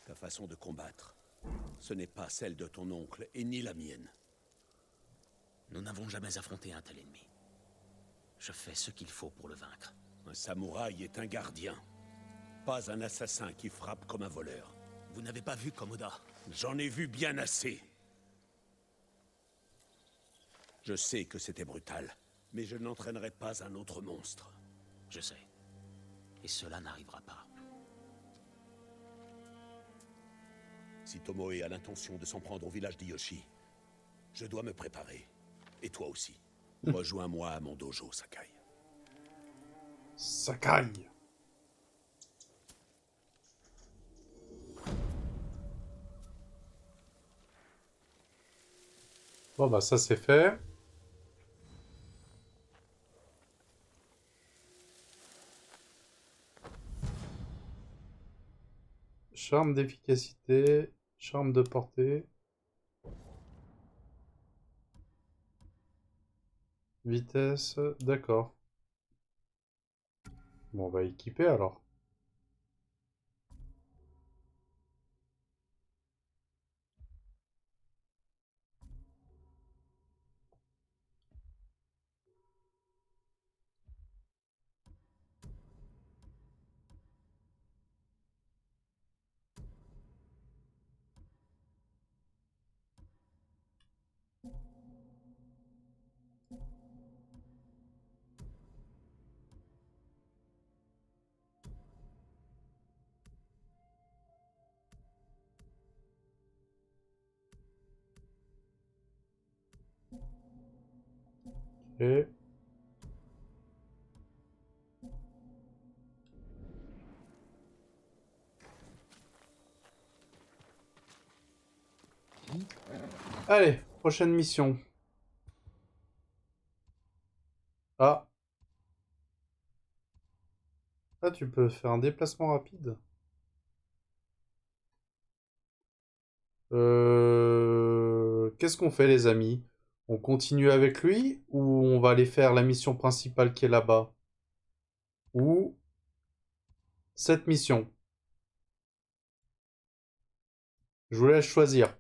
ta façon de combattre, ce n'est pas celle de ton oncle et ni la mienne. Nous n'avons jamais affronté un tel ennemi. Je fais ce qu'il faut pour le vaincre. Un samouraï est un gardien, pas un assassin qui frappe comme un voleur. Vous n'avez pas vu Komoda? J'en ai vu bien assez. Je sais que c'était brutal, mais je n'entraînerai pas un autre monstre. Je sais. Et cela n'arrivera pas. Si Tomoe a l'intention de s'en prendre au village d'Hiyoshi, je dois me préparer. Et toi aussi. Rejoins-moi à mon dojo, Sakai. Sakai. Bon bah ça c'est fait. Charme d'efficacité, charme de portée. Vitesse, d'accord. Bon, on va équiper alors. Et... Allez, prochaine mission. Ah. Ah, tu peux faire un déplacement rapide. Qu'est-ce qu'on fait, les amis? On continue avec lui ou on va aller faire la mission principale qui est là-bas? Ou cette mission? Je vous laisse choisir.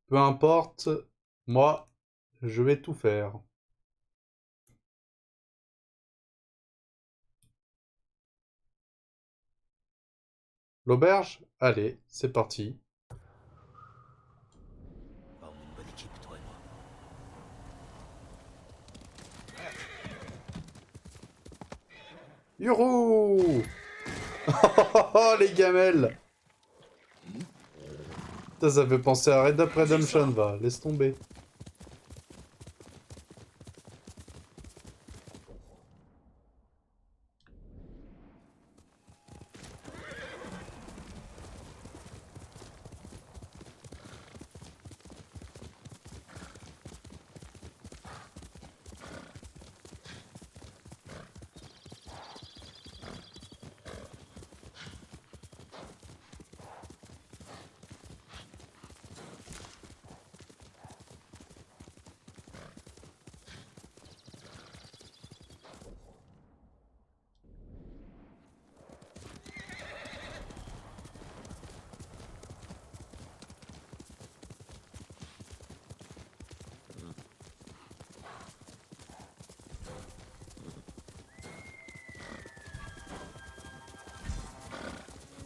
Peu importe, moi, je vais tout faire. L'auberge? Allez, c'est parti. Youhou. Oh, les gamelles. Putain, ça fait penser à Red Dead Redemption, va. Laisse tomber.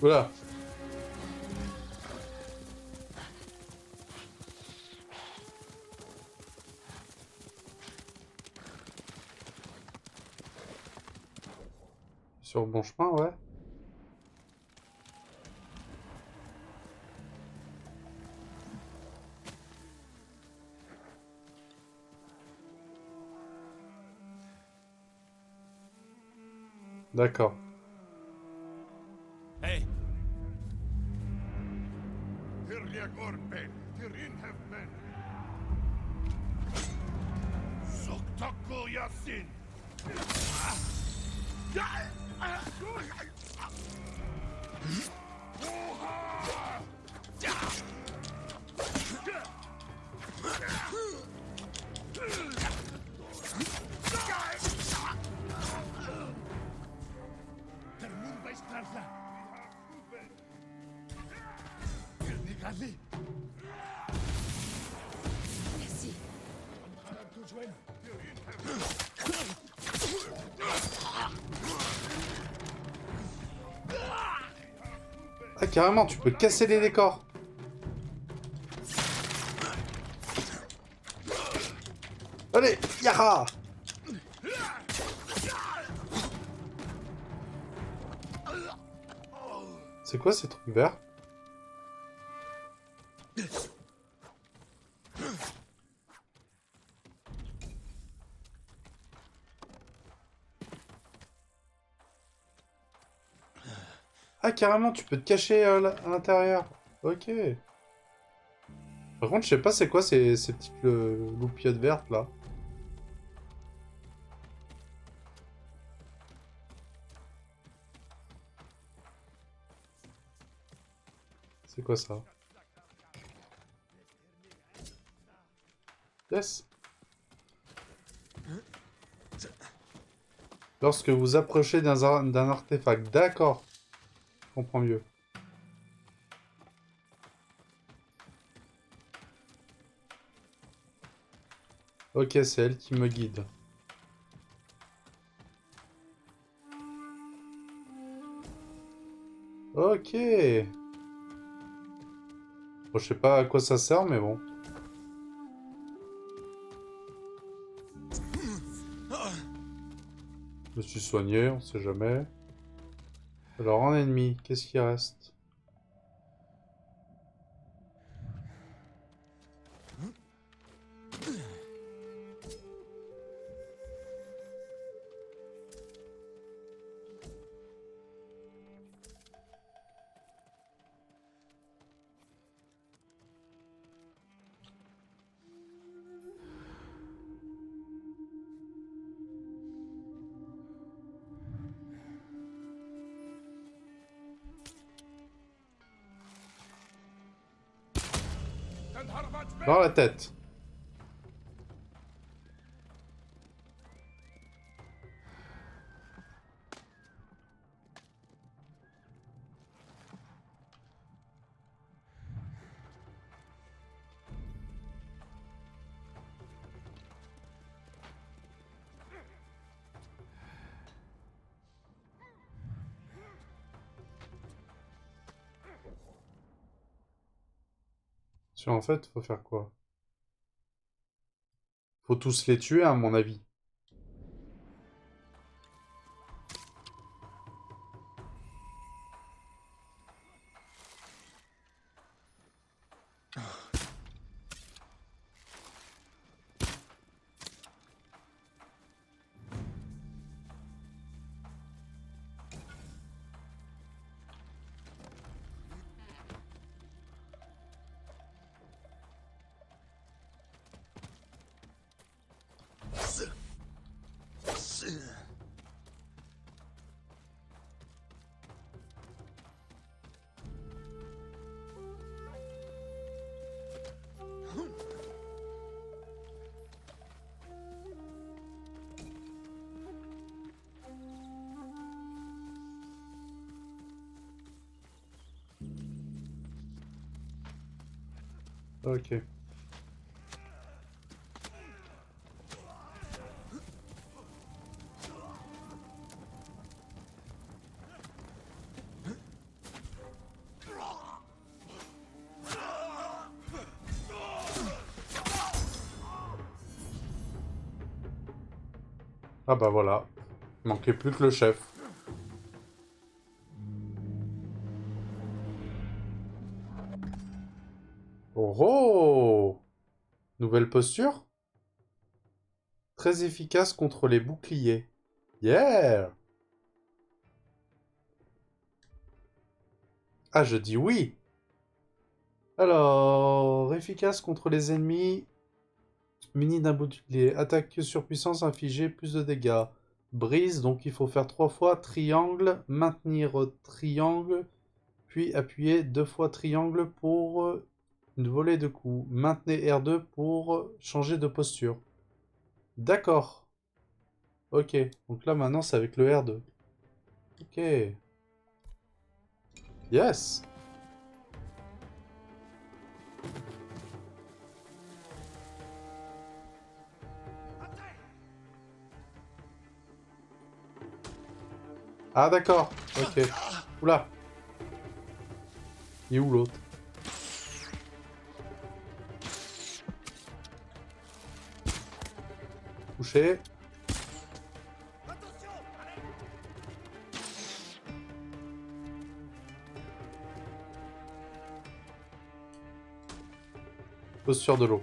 Voilà. Sur le bon chemin, ouais. D'accord. Hé, Merci. Ah, carrément, tu peux casser les décors. Allez, Yara! C'est quoi ces trucs verts? Ah, carrément, tu peux te cacher à l'intérieur. Ok. Par contre, je sais pas c'est quoi ces petites loupiottes vertes là. C'est quoi ça? Yes. Lorsque vous approchez d'un artefact. D'accord. Je comprends mieux. Ok, c'est elle qui me guide. Ok. Bon, je sais pas à quoi ça sert, mais bon. Je me suis soigné, on sait jamais. Alors, en ennemi, qu'est-ce qui reste? Dans la tête. En fait, faut faire quoi? Faut tous les tuer, à mon avis. Ok. Ah bah voilà. Il manquait plus que le chef. Oh oh! Nouvelle posture? Très efficace contre les boucliers. Yeah! Ah, je dis oui! Alors, efficace contre les ennemis, muni d'un bouclier. Attaque surpuissance, infliger plus de dégâts. Brise, donc il faut faire 3 fois triangle, maintenir triangle, puis appuyer 2 fois triangle pour une volée de coups. Maintenez R2 pour changer de posture. D'accord. Ok, donc là maintenant c'est avec le R2. Ok. Yes! Ah d'accord, ok. Oula. Il est où l'autre? Touché. Posture de l'eau.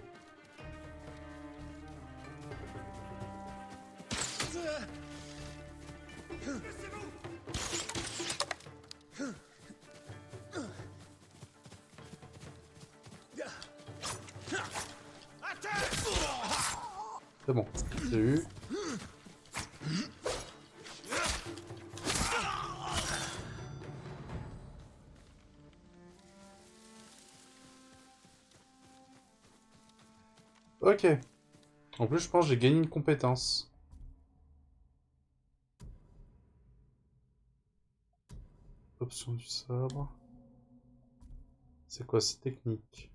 C'est bon, j'ai eu. Ok. En plus, je pense que j'ai gagné une compétence. Option du sabre. C'est quoi cette technique?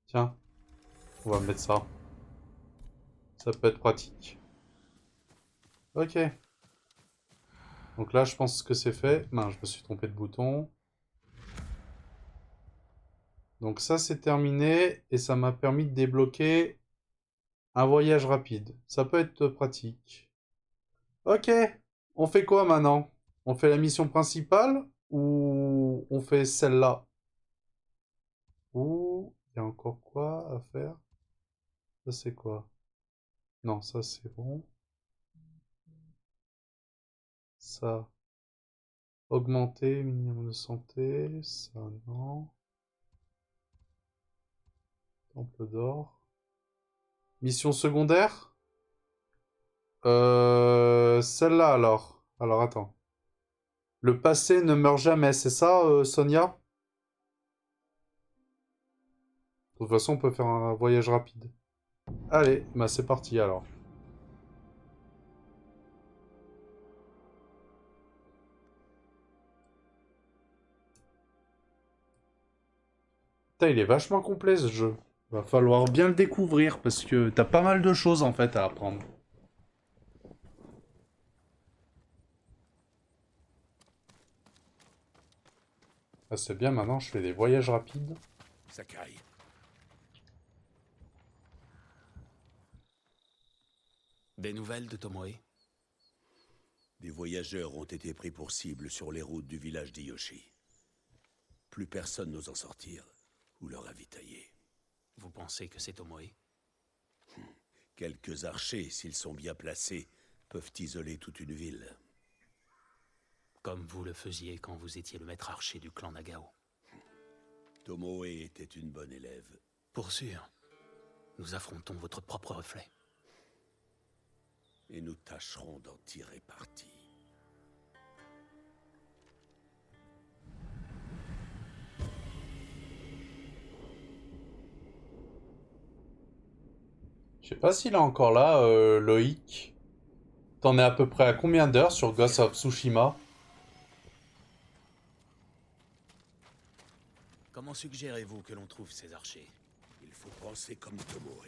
Tiens, on va mettre ça. Ça peut être pratique. Ok. Donc là, je pense que c'est fait. Mince, je me suis trompé de bouton. Donc ça, c'est terminé. Et ça m'a permis de débloquer un voyage rapide. Ça peut être pratique. Ok. On fait quoi maintenant? On fait la mission principale ou on fait celle-là? Ou il y a encore quoi à faire? Ça, c'est quoi? Non, ça, c'est bon. Ça. Augmenter, minimum de santé. Ça, non. Temple d'or. Mission secondaire? Celle-là alors. Alors attends. Le passé ne meurt jamais, c'est ça, Sonia? De toute façon, on peut faire un voyage rapide. Allez, bah c'est parti alors. Putain, il est vachement complet ce jeu. Va falloir bien le découvrir parce que t'as pas mal de choses en fait à apprendre. Ah, c'est bien, maintenant je fais des voyages rapides. Sakai. Des nouvelles de Tomoe? Des voyageurs ont été pris pour cible sur les routes du village d'Iyoshi. Plus personne n'ose en sortir ou le ravitailler. Vous pensez que c'est Tomoe? Quelques archers, s'ils sont bien placés, peuvent isoler toute une ville. Comme vous le faisiez quand vous étiez le maître archer du clan Nagao. Tomoe était une bonne élève. Pour sûr, nous affrontons votre propre reflet. Et nous tâcherons d'en tirer parti. Je sais pas s'il est encore là, Loïc. T'en es à peu près à combien d'heures sur Ghost of Tsushima? Comment suggérez-vous que l'on trouve ces archers? Il faut penser comme Tomoe.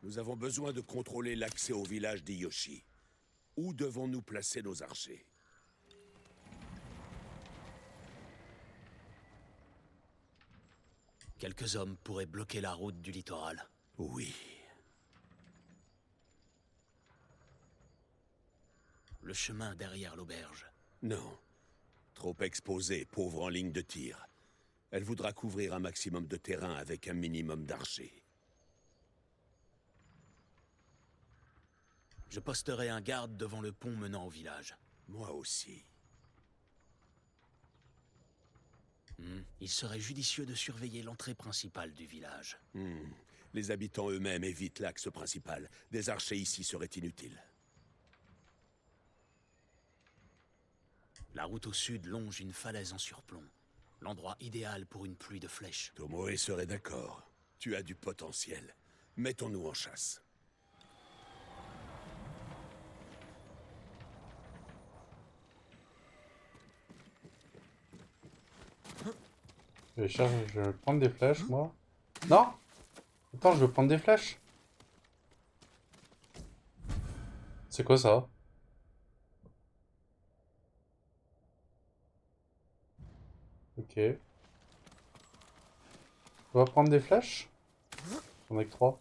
Nous avons besoin de contrôler l'accès au village d'Iyoshi. Où devons-nous placer nos archers? Quelques hommes pourraient bloquer la route du littoral. Oui. Le chemin derrière l'auberge. Non. Trop exposée, pauvre en ligne de tir. Elle voudra couvrir un maximum de terrain avec un minimum d'archers. Je posterai un garde devant le pont menant au village. Moi aussi. Il serait judicieux de surveiller l'entrée principale du village. Les habitants eux-mêmes évitent l'axe principal. Des archers ici seraient inutiles. La route au sud longe une falaise en surplomb. L'endroit idéal pour une pluie de flèches. Tomoe serait d'accord. Tu as du potentiel. Mettons-nous en chasse. Je vais prendre des flèches, moi. Non! Attends, je veux prendre des flèches. C'est quoi ça? Ok. On va prendre des flèches? J'en ai que 3.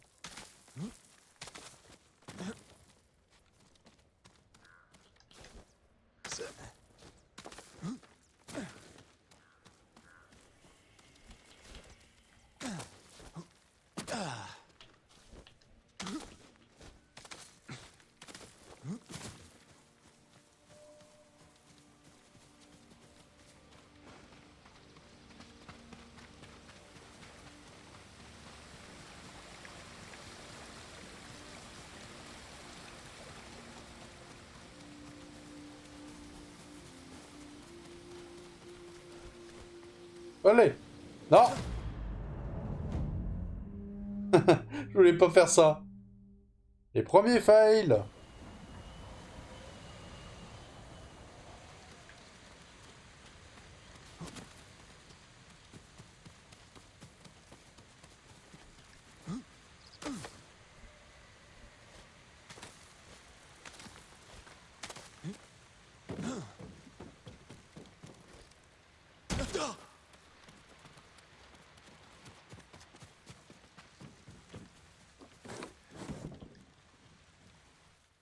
Allez! Non! Je voulais pas faire ça. Les premiers fails!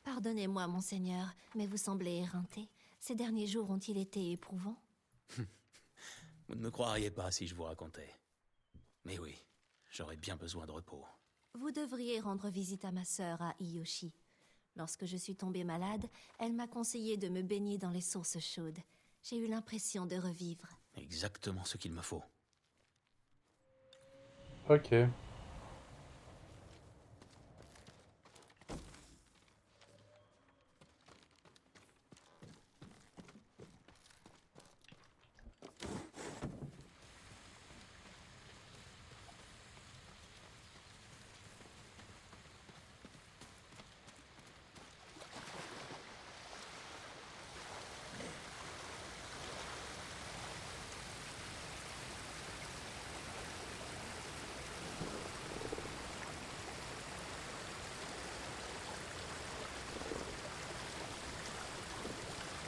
Pardonnez-moi, monseigneur, mais vous semblez éreinté. Ces derniers jours ont-ils été éprouvants? Vous ne me croiriez pas si je vous racontais. Mais oui, j'aurais bien besoin de repos. Vous devriez rendre visite à ma sœur à Iyoshi. Lorsque je suis tombée malade, elle m'a conseillé de me baigner dans les sources chaudes. J'ai eu l'impression de revivre. Exactement ce qu'il me faut. Ok.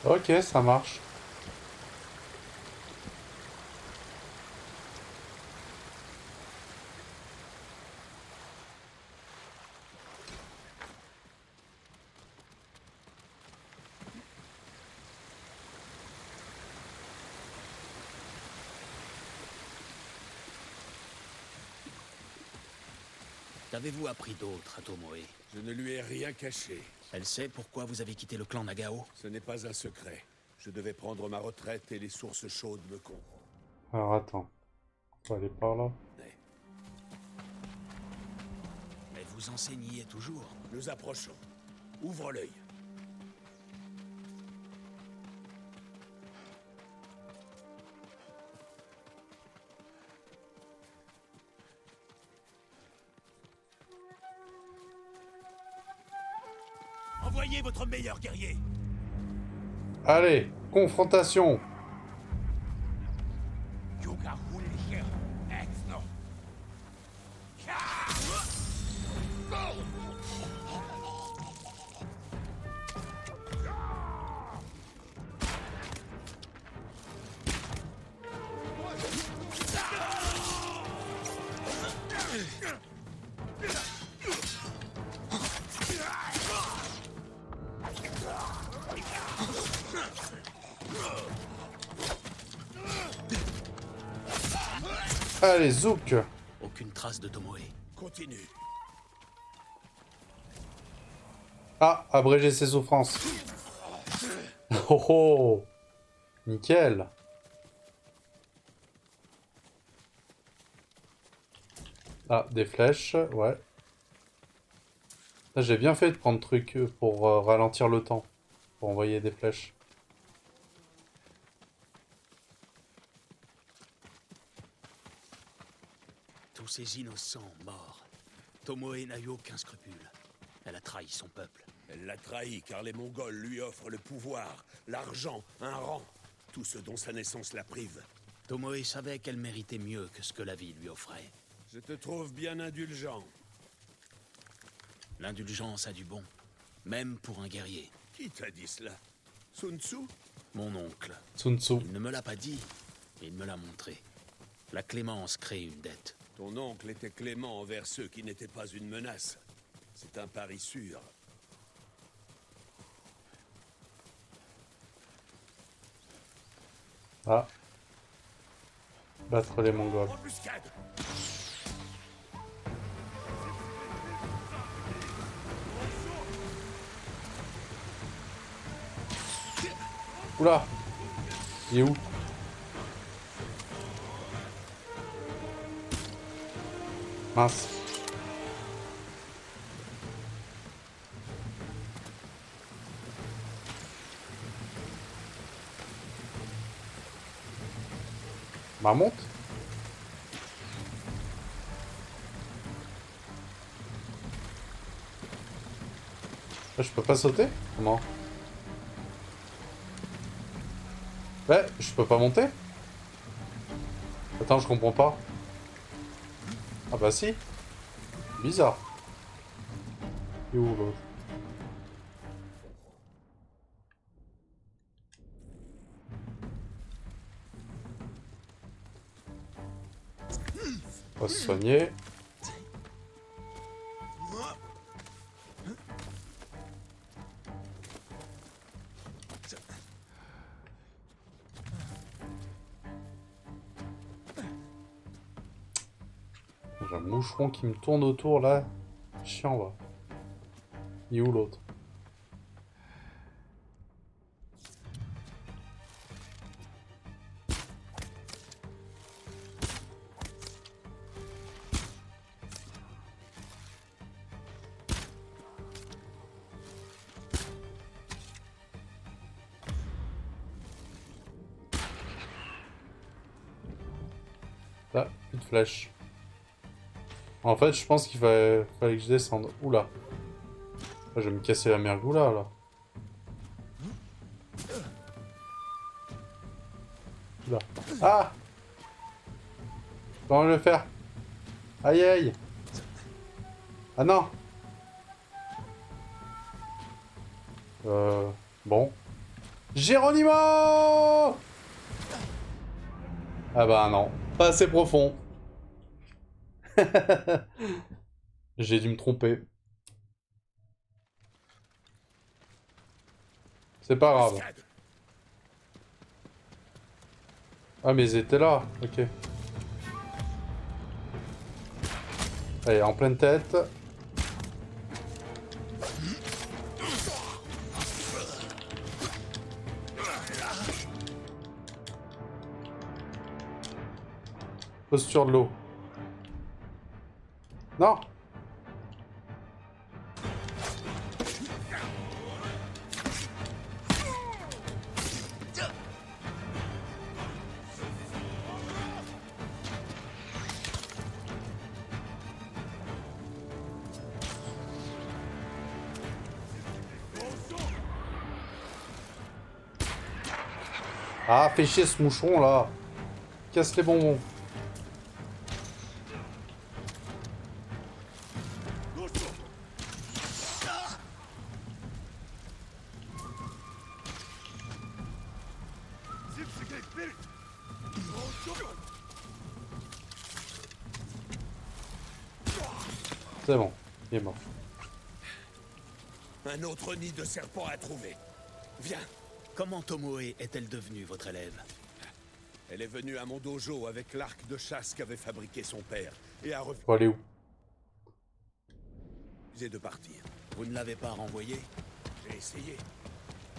Ok, ça marche. Qu'avez-vous appris d'autre à Tomoe? Je ne lui ai rien caché. Elle sait pourquoi vous avez quitté le clan Nagao? Ce n'est pas un secret. Je devais prendre ma retraite et les sources chaudes me con. Alors attends. On va aller par là. Mais vous enseignez toujours. Nous approchons. Ouvre l'œil. envoyez votre meilleur guerrier. Allez, confrontation. Allez, zouk. Aucune trace de Tomoe. Continue. Ah, abréger ses souffrances. Oh oh. Nickel. Ah, des flèches, ouais. J'ai bien fait de prendre truc pour ralentir le temps. Pour envoyer des flèches. Tous ces innocents morts. Tomoe n'a eu aucun scrupule. Elle a trahi son peuple. Elle l'a trahi car les Mongols lui offrent le pouvoir, l'argent, un rang. Tout ce dont sa naissance la prive. Tomoe savait qu'elle méritait mieux que ce que la vie lui offrait. Je te trouve bien indulgent. L'indulgence a du bon, même pour un guerrier. Qui t'a dit cela? Sun Tzu? Mon oncle. Sun Tzu. Il ne me l'a pas dit, mais il me l'a montré. La clémence crée une dette. Ton oncle était clément envers ceux qui n'étaient pas une menace. C'est un pari sûr. Ah. Battre les Mongols. Embuscade! Oula. Il est où? Mince. Bah monte. Là, je peux pas sauter? Comment? Ouais, je peux pas monter? Attends, je comprends pas. Ah bah si. Bizarre. Et où l'autre? On va se soigner. J'ai un moucheron qui me tourne autour là. Chiant va. Il est où l'autre? Là, plus de flèche. En fait, je pense qu'il fallait que je descende. Oula. Je vais me casser la mergoula, là. Oula. Ah! Comment je vais faire? Aïe aïe! Ah non! Bon. Geronimo! Ah bah non. Pas assez profond. J'ai dû me tromper. C'est pas grave. Embuscade! Ah mais ils étaient là. Ok. Allez, en pleine tête. Posture de l'eau. Non. Ah, fais chier ce moucheron là. Casse les bonbons. C'est bon, il est mort. Un autre nid de serpent à trouver. Viens. Comment Tomoe est-elle devenue votre élève? Elle est venue à mon dojo avec l'arc de chasse qu'avait fabriqué son père et a Faut aller où? refusé de partir. Vous ne l'avez pas renvoyée? J'ai essayé,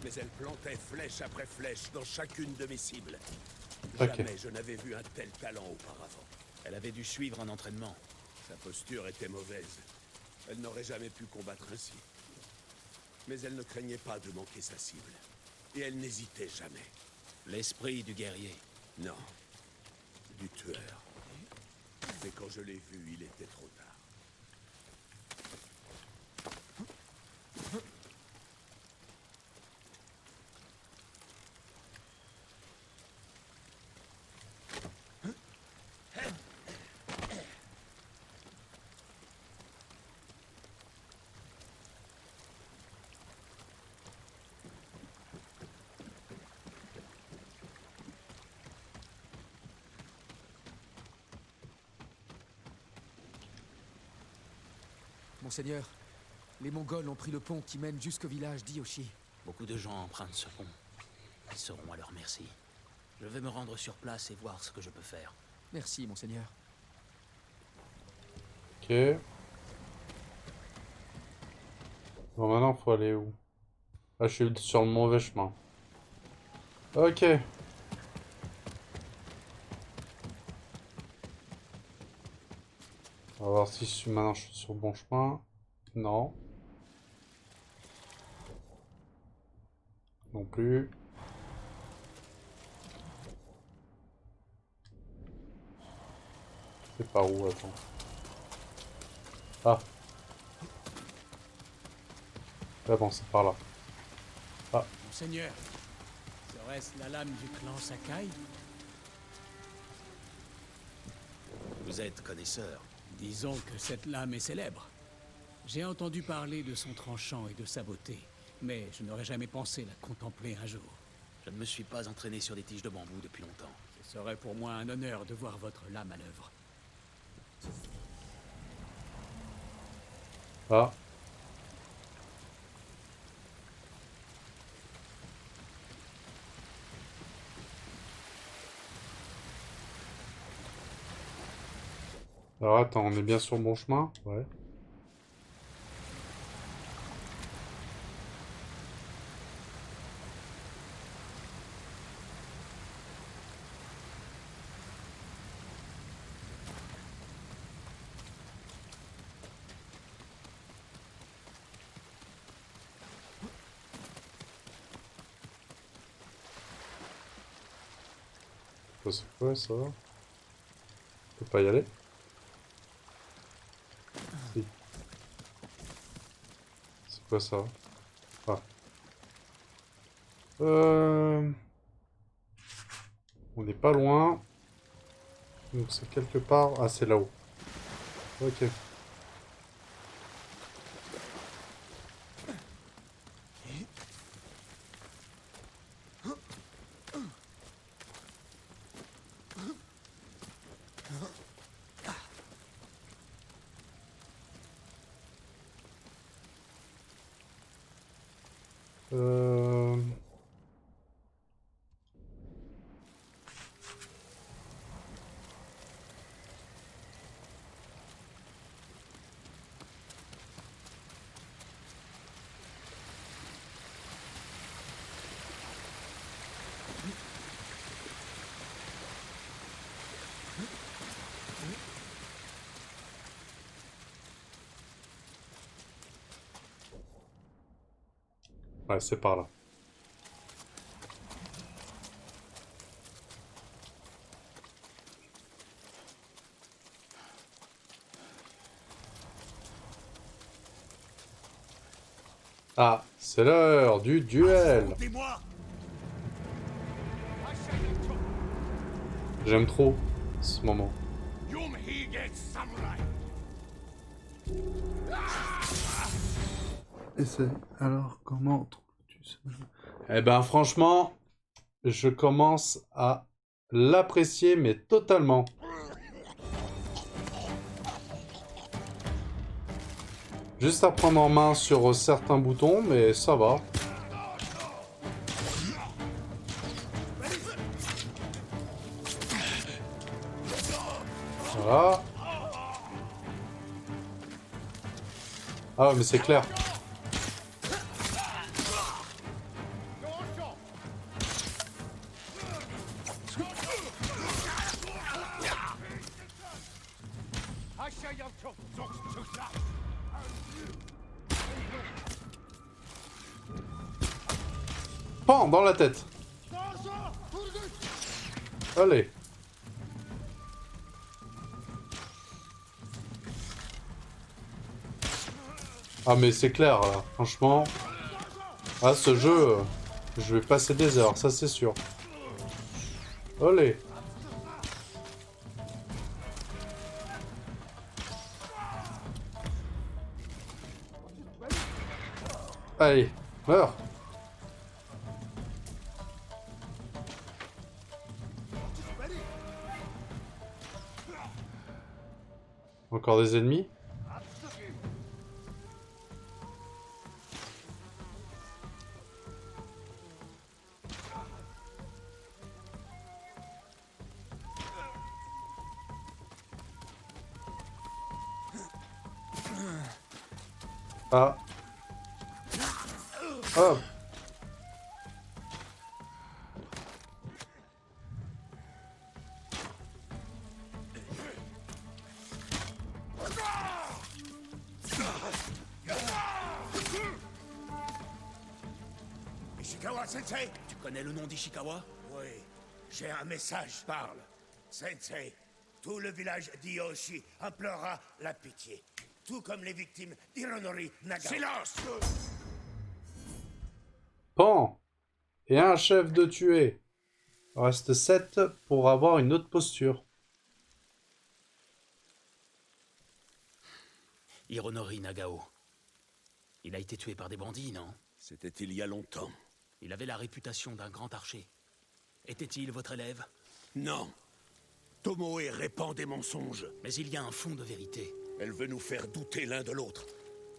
mais elle plantait flèche après flèche dans chacune de mes cibles. Ok. Jamais je n'avais vu un tel talent auparavant. Elle avait dû suivre un entraînement. Sa posture était mauvaise. Elle n'aurait jamais pu combattre ainsi. Mais elle ne craignait pas de manquer sa cible. Et elle n'hésitait jamais. L'esprit du guerrier. Non, du tueur. Mais quand je l'ai vu, il était trop tard. Monseigneur, les Mongols ont pris le pont qui mène jusqu'au village d'Iyoshi. Beaucoup de gens empruntent ce pont. Ils seront à leur merci. Je vais me rendre sur place et voir ce que je peux faire. Merci, Monseigneur. Ok. Bon, maintenant, faut aller où? Ah, je suis sur le mauvais chemin. Ok. On va voir si maintenant je suis sur le bon chemin. Non. Non plus. C'est par où, attends. Ah. Ah bon, c'est par là. Ah. Monseigneur, serait-ce la lame du clan Sakai? Vous êtes connaisseur. Disons que cette lame est célèbre. J'ai entendu parler de son tranchant et de sa beauté, mais je n'aurais jamais pensé la contempler un jour. Je ne me suis pas entraîné sur des tiges de bambou depuis longtemps. Ce serait pour moi un honneur de voir votre lame à l'œuvre. Ah. Alors attends, on est bien sur le bon chemin? Ouais. Ça, c'est quoi ça? On peut pas y aller? Si. C'est quoi ça? Ah. On n'est pas loin. Donc c'est quelque part. Ah, c'est là-haut. Ok. Euh... Ouais, c'est par là. Ah, c'est l'heure du duel. Affrontez-moi. J'aime trop ce moment. Et c'est... Alors, comment trouves-tu ce jeu? Eh ben, franchement, je commence à l'apprécier, mais totalement. Juste à prendre en main sur certains boutons, mais ça va. Voilà. Ah, mais c'est clair. Pan dans la tête. Allez. Ah mais c'est clair, là. Franchement. Ah ce jeu, je vais passer des heures, ça c'est sûr. Allez. Allez, meurs. Encore des ennemis? Ah. Oh. Ishikawa-sensei! Tu connais le nom d'Ishikawa? Oui, j'ai un message. Parle. Sensei, tout le village d'Hiyoshi implorera la pitié. Tout comme les victimes d'Hironori Nagawa. Silence! Pan. Et un chef de tuer. Il reste 7 pour avoir une autre posture. Hironori Nagao. Il a été tué par des bandits, non? C'était il y a longtemps. Il avait la réputation d'un grand archer. Était-il votre élève? Non. Tomoe répand des mensonges. Mais il y a un fond de vérité. Elle veut nous faire douter l'un de l'autre.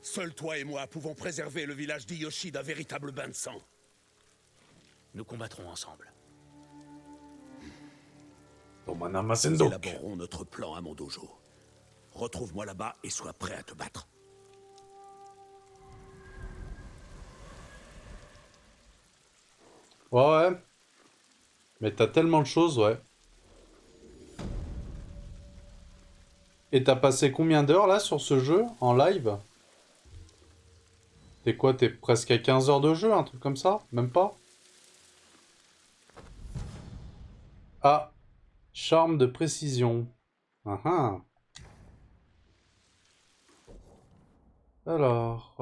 Seuls toi et moi pouvons préserver le village d'Hiyoshi d'un véritable bain de sang. Nous combattrons ensemble. Nous élaborerons notre plan à mon dojo. Retrouve-moi là-bas et sois prêt à te battre. Ouais. Mais t'as tellement de choses, ouais. Et t'as passé combien d'heures là sur ce jeu en live? T'es quoi? T'es presque à 15 heures de jeu, un truc comme ça? Même pas? Ah. Charme de précision. Ah ah. Alors...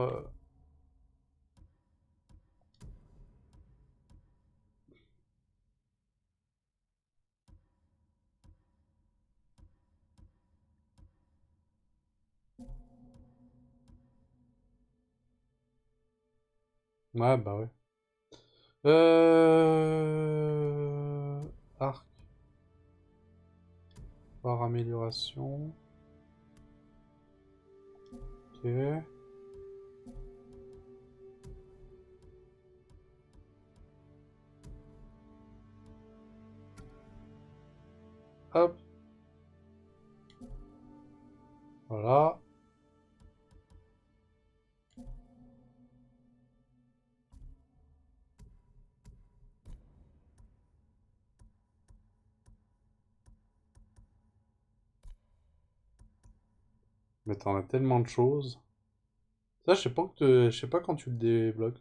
Ouais, bah ouais. Arc. Par amélioration. Ok. Hop. Voilà. Mais t'en as tellement de choses. Ça, je sais pas quand tu le débloques.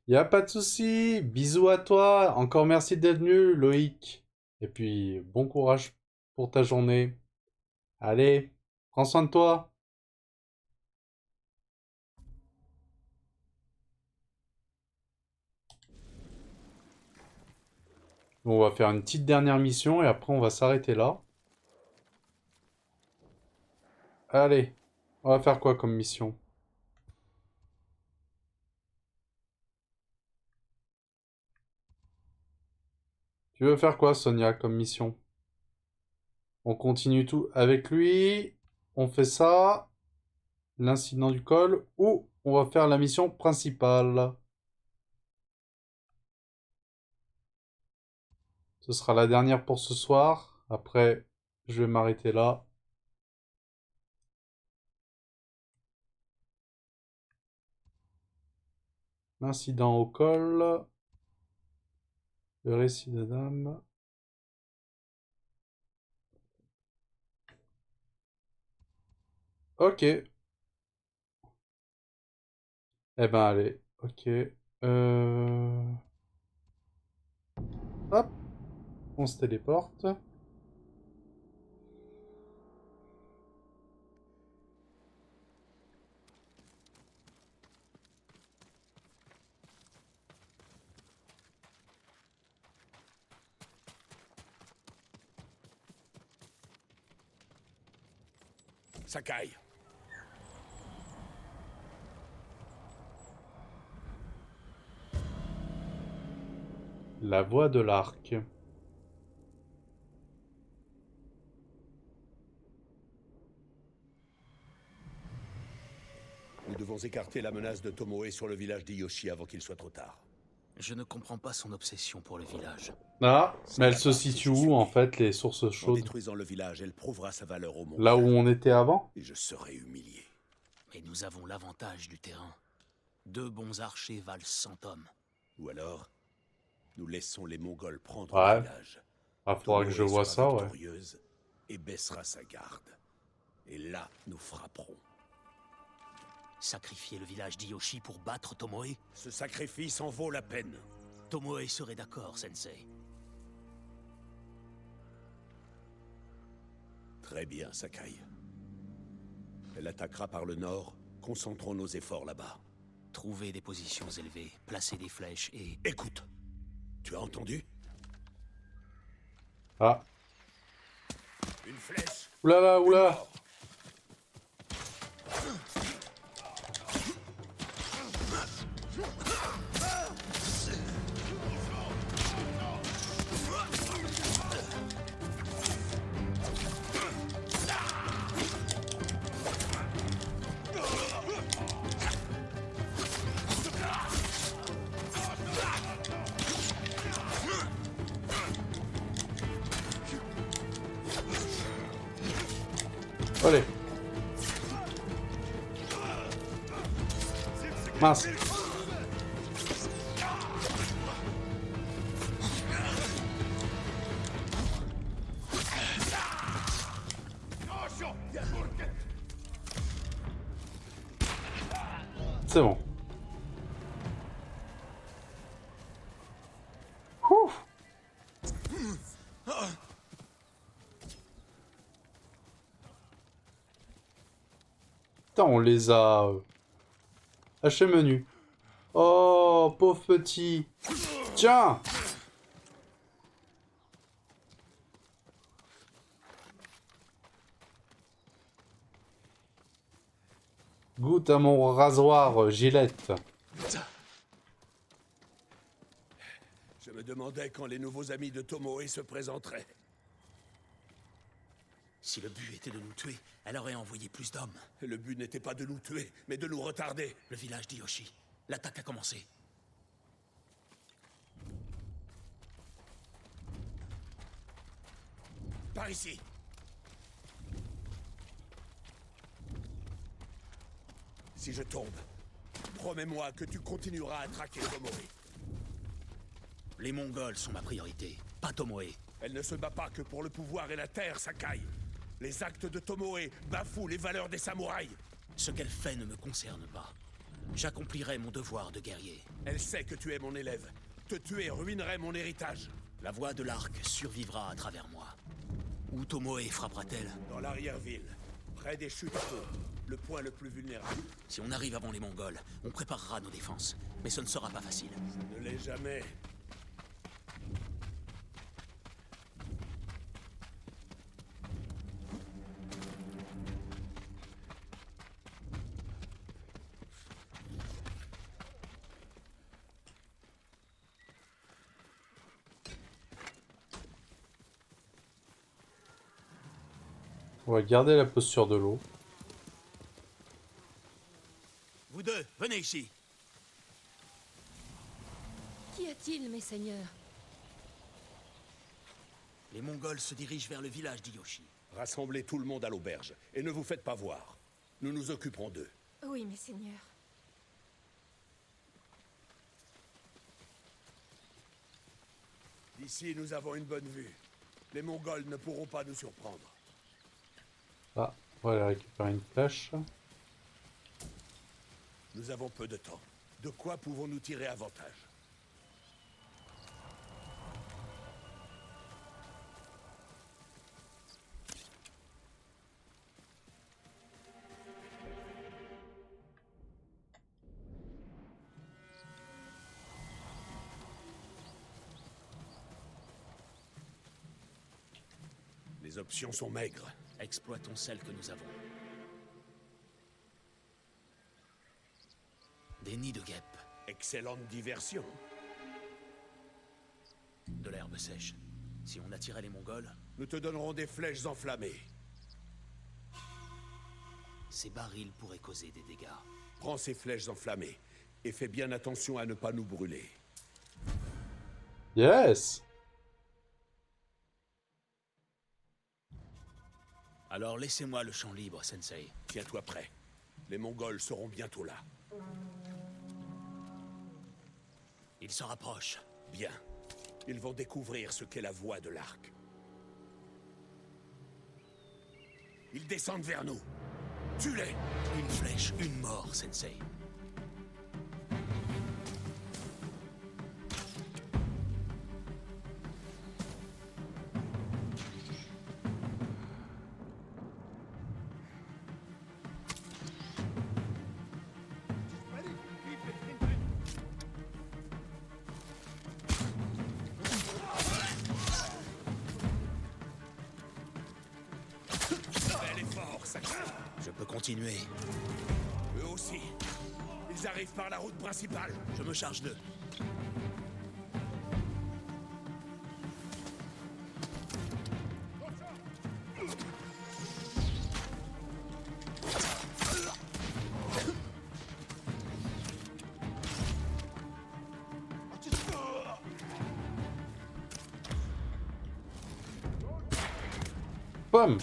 Y a pas de souci. Bisous à toi. Encore merci d'être venu, Loïc. Et puis, bon courage pour ta journée. Allez, prends soin de toi. On va faire une petite dernière mission et après on va s'arrêter là. Allez, on va faire quoi comme mission? Tu veux faire quoi, Sonia, comme mission? On continue tout avec lui. On fait ça. L'incident du col. Ou on va faire la mission principale. Ce sera la dernière pour ce soir. Après, je vais m'arrêter là. L'incident au col. Le récit de dame. Ok. Eh ben allez. Ok. Hop. On se téléporte. Sakai. La voie de l'arc. Nous devons écarter la menace de Tomoe sur le village d'Iyoshi avant qu'il soit trop tard. Je ne comprends pas son obsession pour le village. Ah, mais elle la se partie situe je suis. où en fait, les sources En chaudes? détruisant le village, elle prouvera sa valeur au monde. Là où on était avant? Et je serai humilié. Mais nous avons l'avantage du terrain. 2 bons archers valent 100 hommes. Ou alors, nous laissons les Mongols prendre Ouais. le village. Ah, faudra que je vois ça, ouais. Victorieuse et baissera sa garde. Et là, nous frapperons. Sacrifier le village d'Iyoshi pour battre Tomoe? Ce sacrifice en vaut la peine. Tomoe serait d'accord, Sensei. Très bien, Sakai. Elle attaquera par le nord. Concentrons nos efforts là-bas. Trouver des positions élevées, placer des flèches et... Écoute, tu as entendu? Ah. Une flèche. Oulala, oula. Mort. Allez. Mince. C'est bon. Ouh. Putain, on les a... Haché menu. Oh, pauvre petit. Tiens. Goûte à mon rasoir, Gillette. Je me demandais quand les nouveaux amis de Tomoe se présenteraient. Si le but était de nous tuer, elle aurait envoyé plus d'hommes. Le but n'était pas de nous tuer, mais de nous retarder. Le village d'Iyoshi. L'attaque a commencé. Par ici. Si je tombe, promets-moi que tu continueras à traquer Tomoe. Les Mongols sont ma priorité, pas Tomoe. Elle ne se bat pas que pour le pouvoir et la terre, Sakai. Les actes de Tomoe bafouent les valeurs des samouraïs. Ce qu'elle fait ne me concerne pas. J'accomplirai mon devoir de guerrier. Elle sait que tu es mon élève. Te tuer ruinerait mon héritage. La voie de l'arc survivra à travers moi. Où Tomoe frappera-t-elle? Dans l'arrière-ville, près des chutes d'eau, le point le plus vulnérable. Si on arrive avant les Mongols, on préparera nos défenses. Mais ce ne sera pas facile. Ne l'est jamais. On va garder la posture de l'eau. Vous deux, venez ici. Qu'y a-t-il, mes seigneurs? Les Mongols se dirigent vers le village d'Iyoshi. Rassemblez tout le monde à l'auberge, et ne vous faites pas voir. Nous nous occuperons d'eux. Oui, mes seigneurs. Ici, nous avons une bonne vue. Les Mongols ne pourront pas nous surprendre. Ah, on va aller récupérer une flèche. Nous avons peu de temps. De quoi pouvons-nous tirer avantage? Les options sont maigres. Exploitons celles que nous avons. Des nids de guêpes, Excellente diversion. de l'herbe sèche. Si on attirait les Mongols, Nous te donnerons des flèches enflammées. ces barils pourraient causer des dégâts. Prends ces flèches enflammées et fais bien attention à ne pas nous brûler. Yes! Alors laissez-moi le champ libre, Sensei. Tiens-toi prêt. Les Mongols seront bientôt là. Ils s'en rapprochent. Bien. Ils vont découvrir ce qu'est la voie de l'arc. Ils descendent vers nous. Tue-les! Une flèche, une mort, Sensei. Bel effort, Sakura. Je peux continuer. Eux aussi. Ils arrivent par la route principale. Je me charge d'eux. Pomme!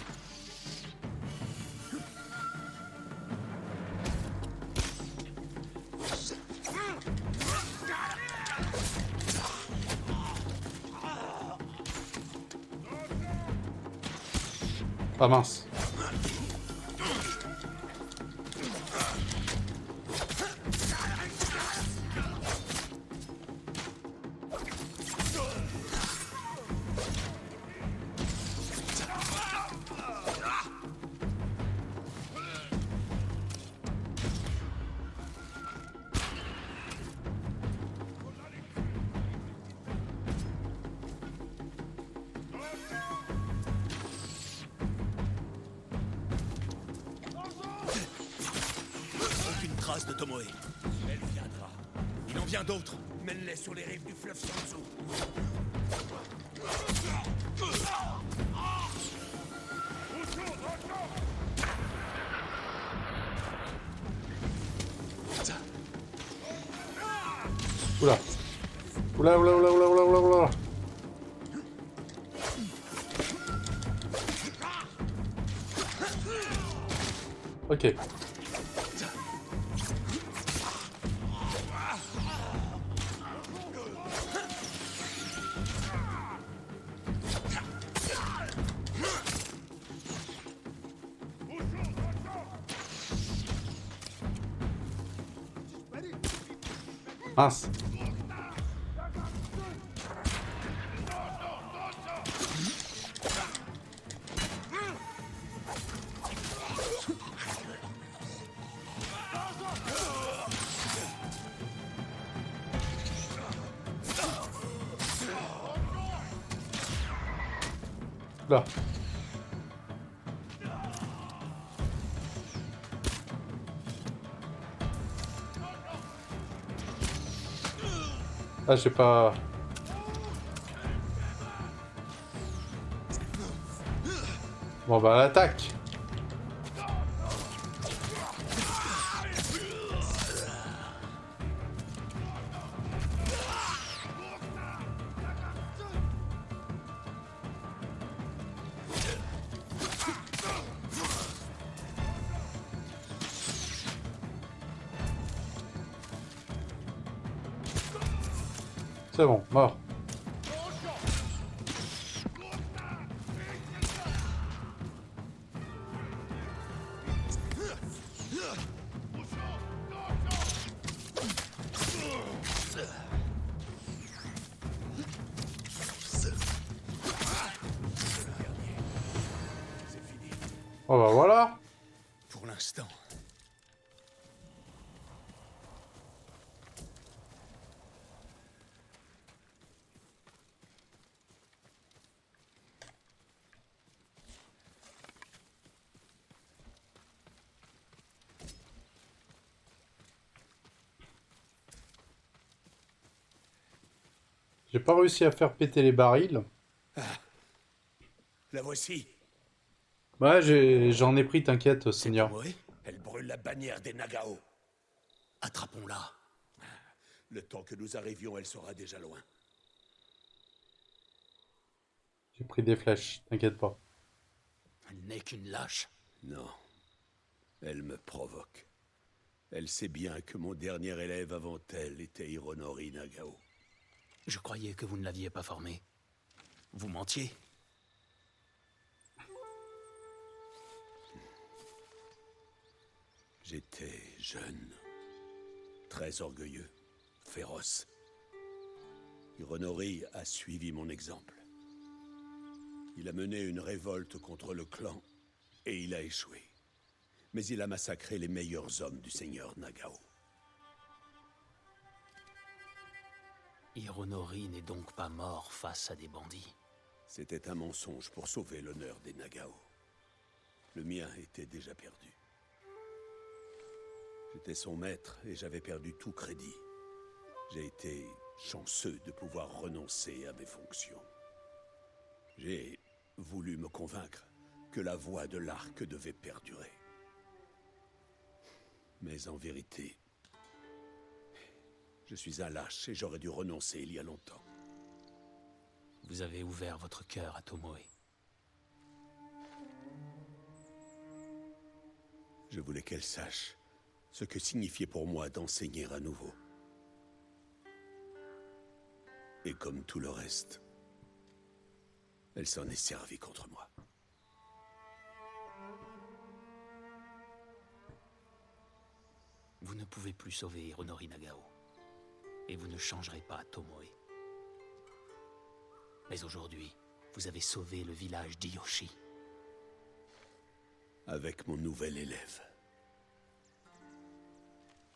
Ah mince. Aucune trace de Tomoe. Elle viendra. Il en vient d'autres. Mène-les sur les rives du fleuve Sanzu. Oula. Oula, oula, oula, oula, oula, oula, oula. Ok. Mince. Là. Ah, j'ai pas... Bon bah l'attaque. C'est bon, mort. Oh bah voilà. Pour l'instant. J'ai pas réussi à faire péter les barils. La voici. Ouais, j'en ai pris, t'inquiète, C'est Seigneur. Tomoe? Elle brûle la bannière des Nagao. Attrapons-la. Le temps que nous arrivions, elle sera déjà loin. J'ai pris des flèches, t'inquiète pas. Elle n'est qu'une lâche. Non. Elle me provoque. Elle sait bien que mon dernier élève avant elle était Hironori Nagao. Je croyais que vous ne l'aviez pas formée. Vous mentiez. J'étais jeune, très orgueilleux, féroce. Hironori a suivi mon exemple. Il a mené une révolte contre le clan et il a échoué. Mais il a massacré les meilleurs hommes du seigneur Nagao. Hironori n'est donc pas mort face à des bandits. C'était un mensonge pour sauver l'honneur des Nagao. Le mien était déjà perdu. J'étais son maître et j'avais perdu tout crédit. J'ai été chanceux de pouvoir renoncer à mes fonctions. J'ai voulu me convaincre que la voie de l'arc devait perdurer. Mais en vérité, je suis un lâche et j'aurais dû renoncer il y a longtemps. Vous avez ouvert votre cœur à Tomoe. Je voulais qu'elle sache ce que signifiait pour moi d'enseigner à nouveau. Et comme tout le reste, elle s'en est servie contre moi. Vous ne pouvez plus sauver Hironori Nagao. Et vous ne changerez pas Tomoe. Mais aujourd'hui, vous avez sauvé le village d'Hiyoshi. Avec mon nouvel élève.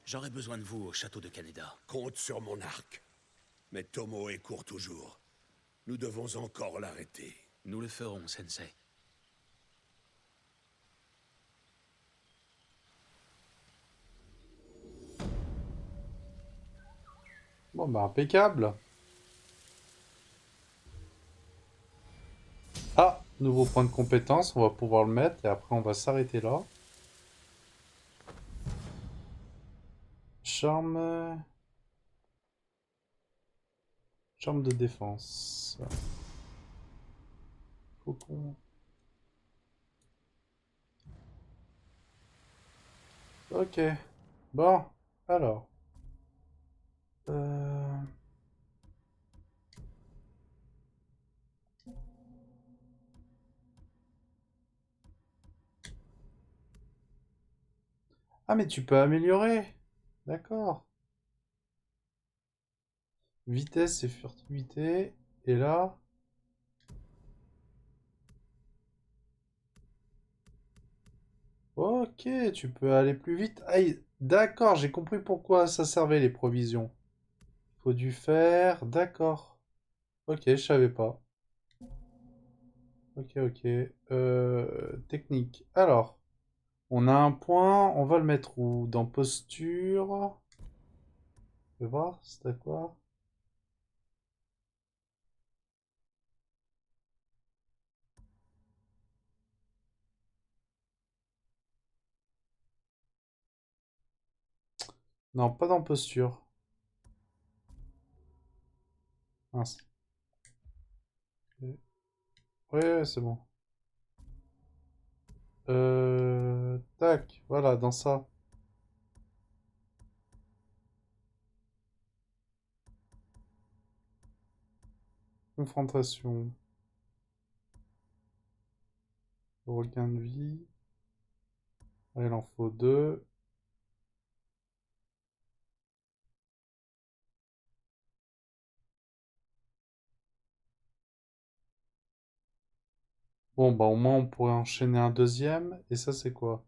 J'aurai besoin de vous au château de Kaneda. Compte sur mon arc. Mais Tomoe court toujours. Nous devons encore l'arrêter. Nous le ferons, Sensei. Bon bah impeccable. Ah, nouveau point de compétence, on va pouvoir le mettre et après on va s'arrêter là. Charme... Charme de défense. Cocon. Ok. Bon, alors. Ah, mais tu peux améliorer. D'accord. Vitesse et furtivité. Et là... Ok, tu peux aller plus vite. Ah, d'accord, j'ai compris pourquoi ça servait les provisions. Faut du fer, d'accord. Ok, je savais pas. Ok, ok. Technique. Alors, on a un point, on va le mettre où? Dans posture. Je vais voir, c'était quoi? Non, pas dans posture. Mince. Ouais, c'est bon. Tac, voilà, dans ça. Confrontation. Regain de vie. Ah, il en faut 2. Bon, bah au moins on pourrait enchaîner un deuxième. Et ça, c'est quoi?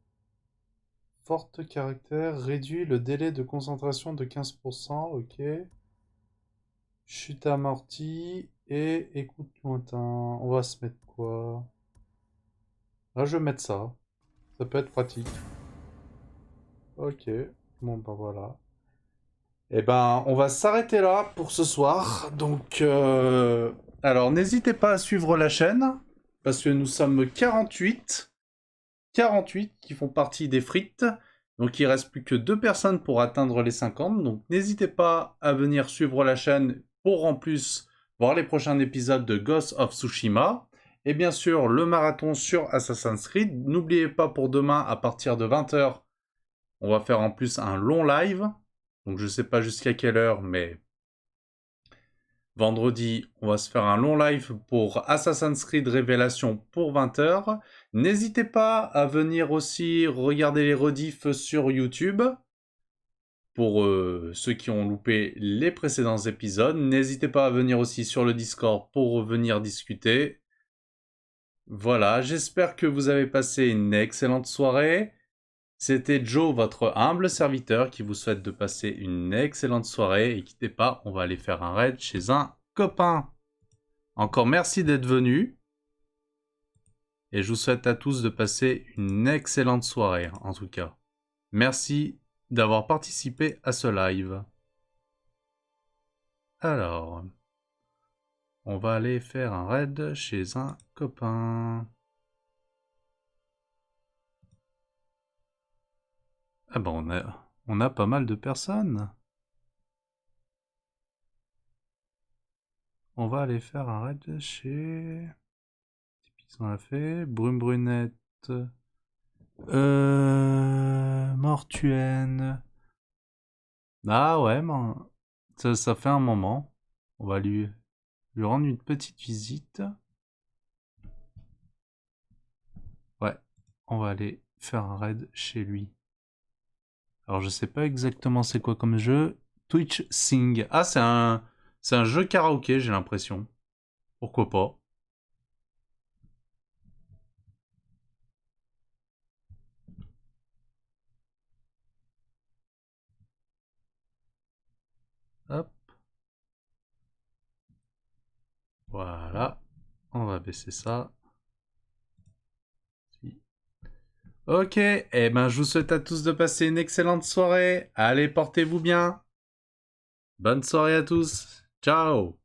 Forte caractère, réduit le délai de concentration de 15%, ok. Chute amortie et écoute lointain. On va se mettre quoi? Là, je vais mettre ça. Ça peut être pratique. Ok. Bon, bah voilà. Eh ben, on va s'arrêter là pour ce soir. Donc, alors, n'hésitez pas à suivre la chaîne, parce que nous sommes 48 qui font partie des frites. Donc, il reste plus que 2 personnes pour atteindre les 50. Donc, n'hésitez pas à venir suivre la chaîne pour en plus voir les prochains épisodes de Ghost of Tsushima. Et bien sûr, le marathon sur Assassin's Creed. N'oubliez pas pour demain, à partir de 20 h, on va faire en plus un long live. Donc je sais pas jusqu'à quelle heure, mais vendredi, on va se faire un long live pour Assassin's Creed Révélation pour 20 h. N'hésitez pas à venir aussi regarder les rediffs sur YouTube. Pour ceux qui ont loupé les précédents épisodes. N'hésitez pas à venir aussi sur le Discord pour venir discuter. Voilà, j'espère que vous avez passé une excellente soirée. C'était Joe, votre humble serviteur, qui vous souhaite de passer une excellente soirée. Et quittez pas, on va aller faire un raid chez un copain. Encore merci d'être venu. Et je vous souhaite à tous de passer une excellente soirée, en tout cas. Merci d'avoir participé à ce live. Alors, on va aller faire un raid chez un copain. Ah bon, on a pas mal de personnes. On va aller faire un raid chez... Qu'est-ce qu'on a fait? Brume Brunette. Mortuenne. Ah ouais, ça fait un moment. On va lui rendre une petite visite. Ouais, on va aller faire un raid chez lui. Alors je sais pas exactement c'est quoi comme jeu. Twitch Sing. Ah, c'est un jeu karaoké, j'ai l'impression. Pourquoi pas? Hop. Voilà. On va baisser ça. Ok, eh ben je vous souhaite à tous de passer une excellente soirée. Allez, portez-vous bien. Bonne soirée à tous. Ciao.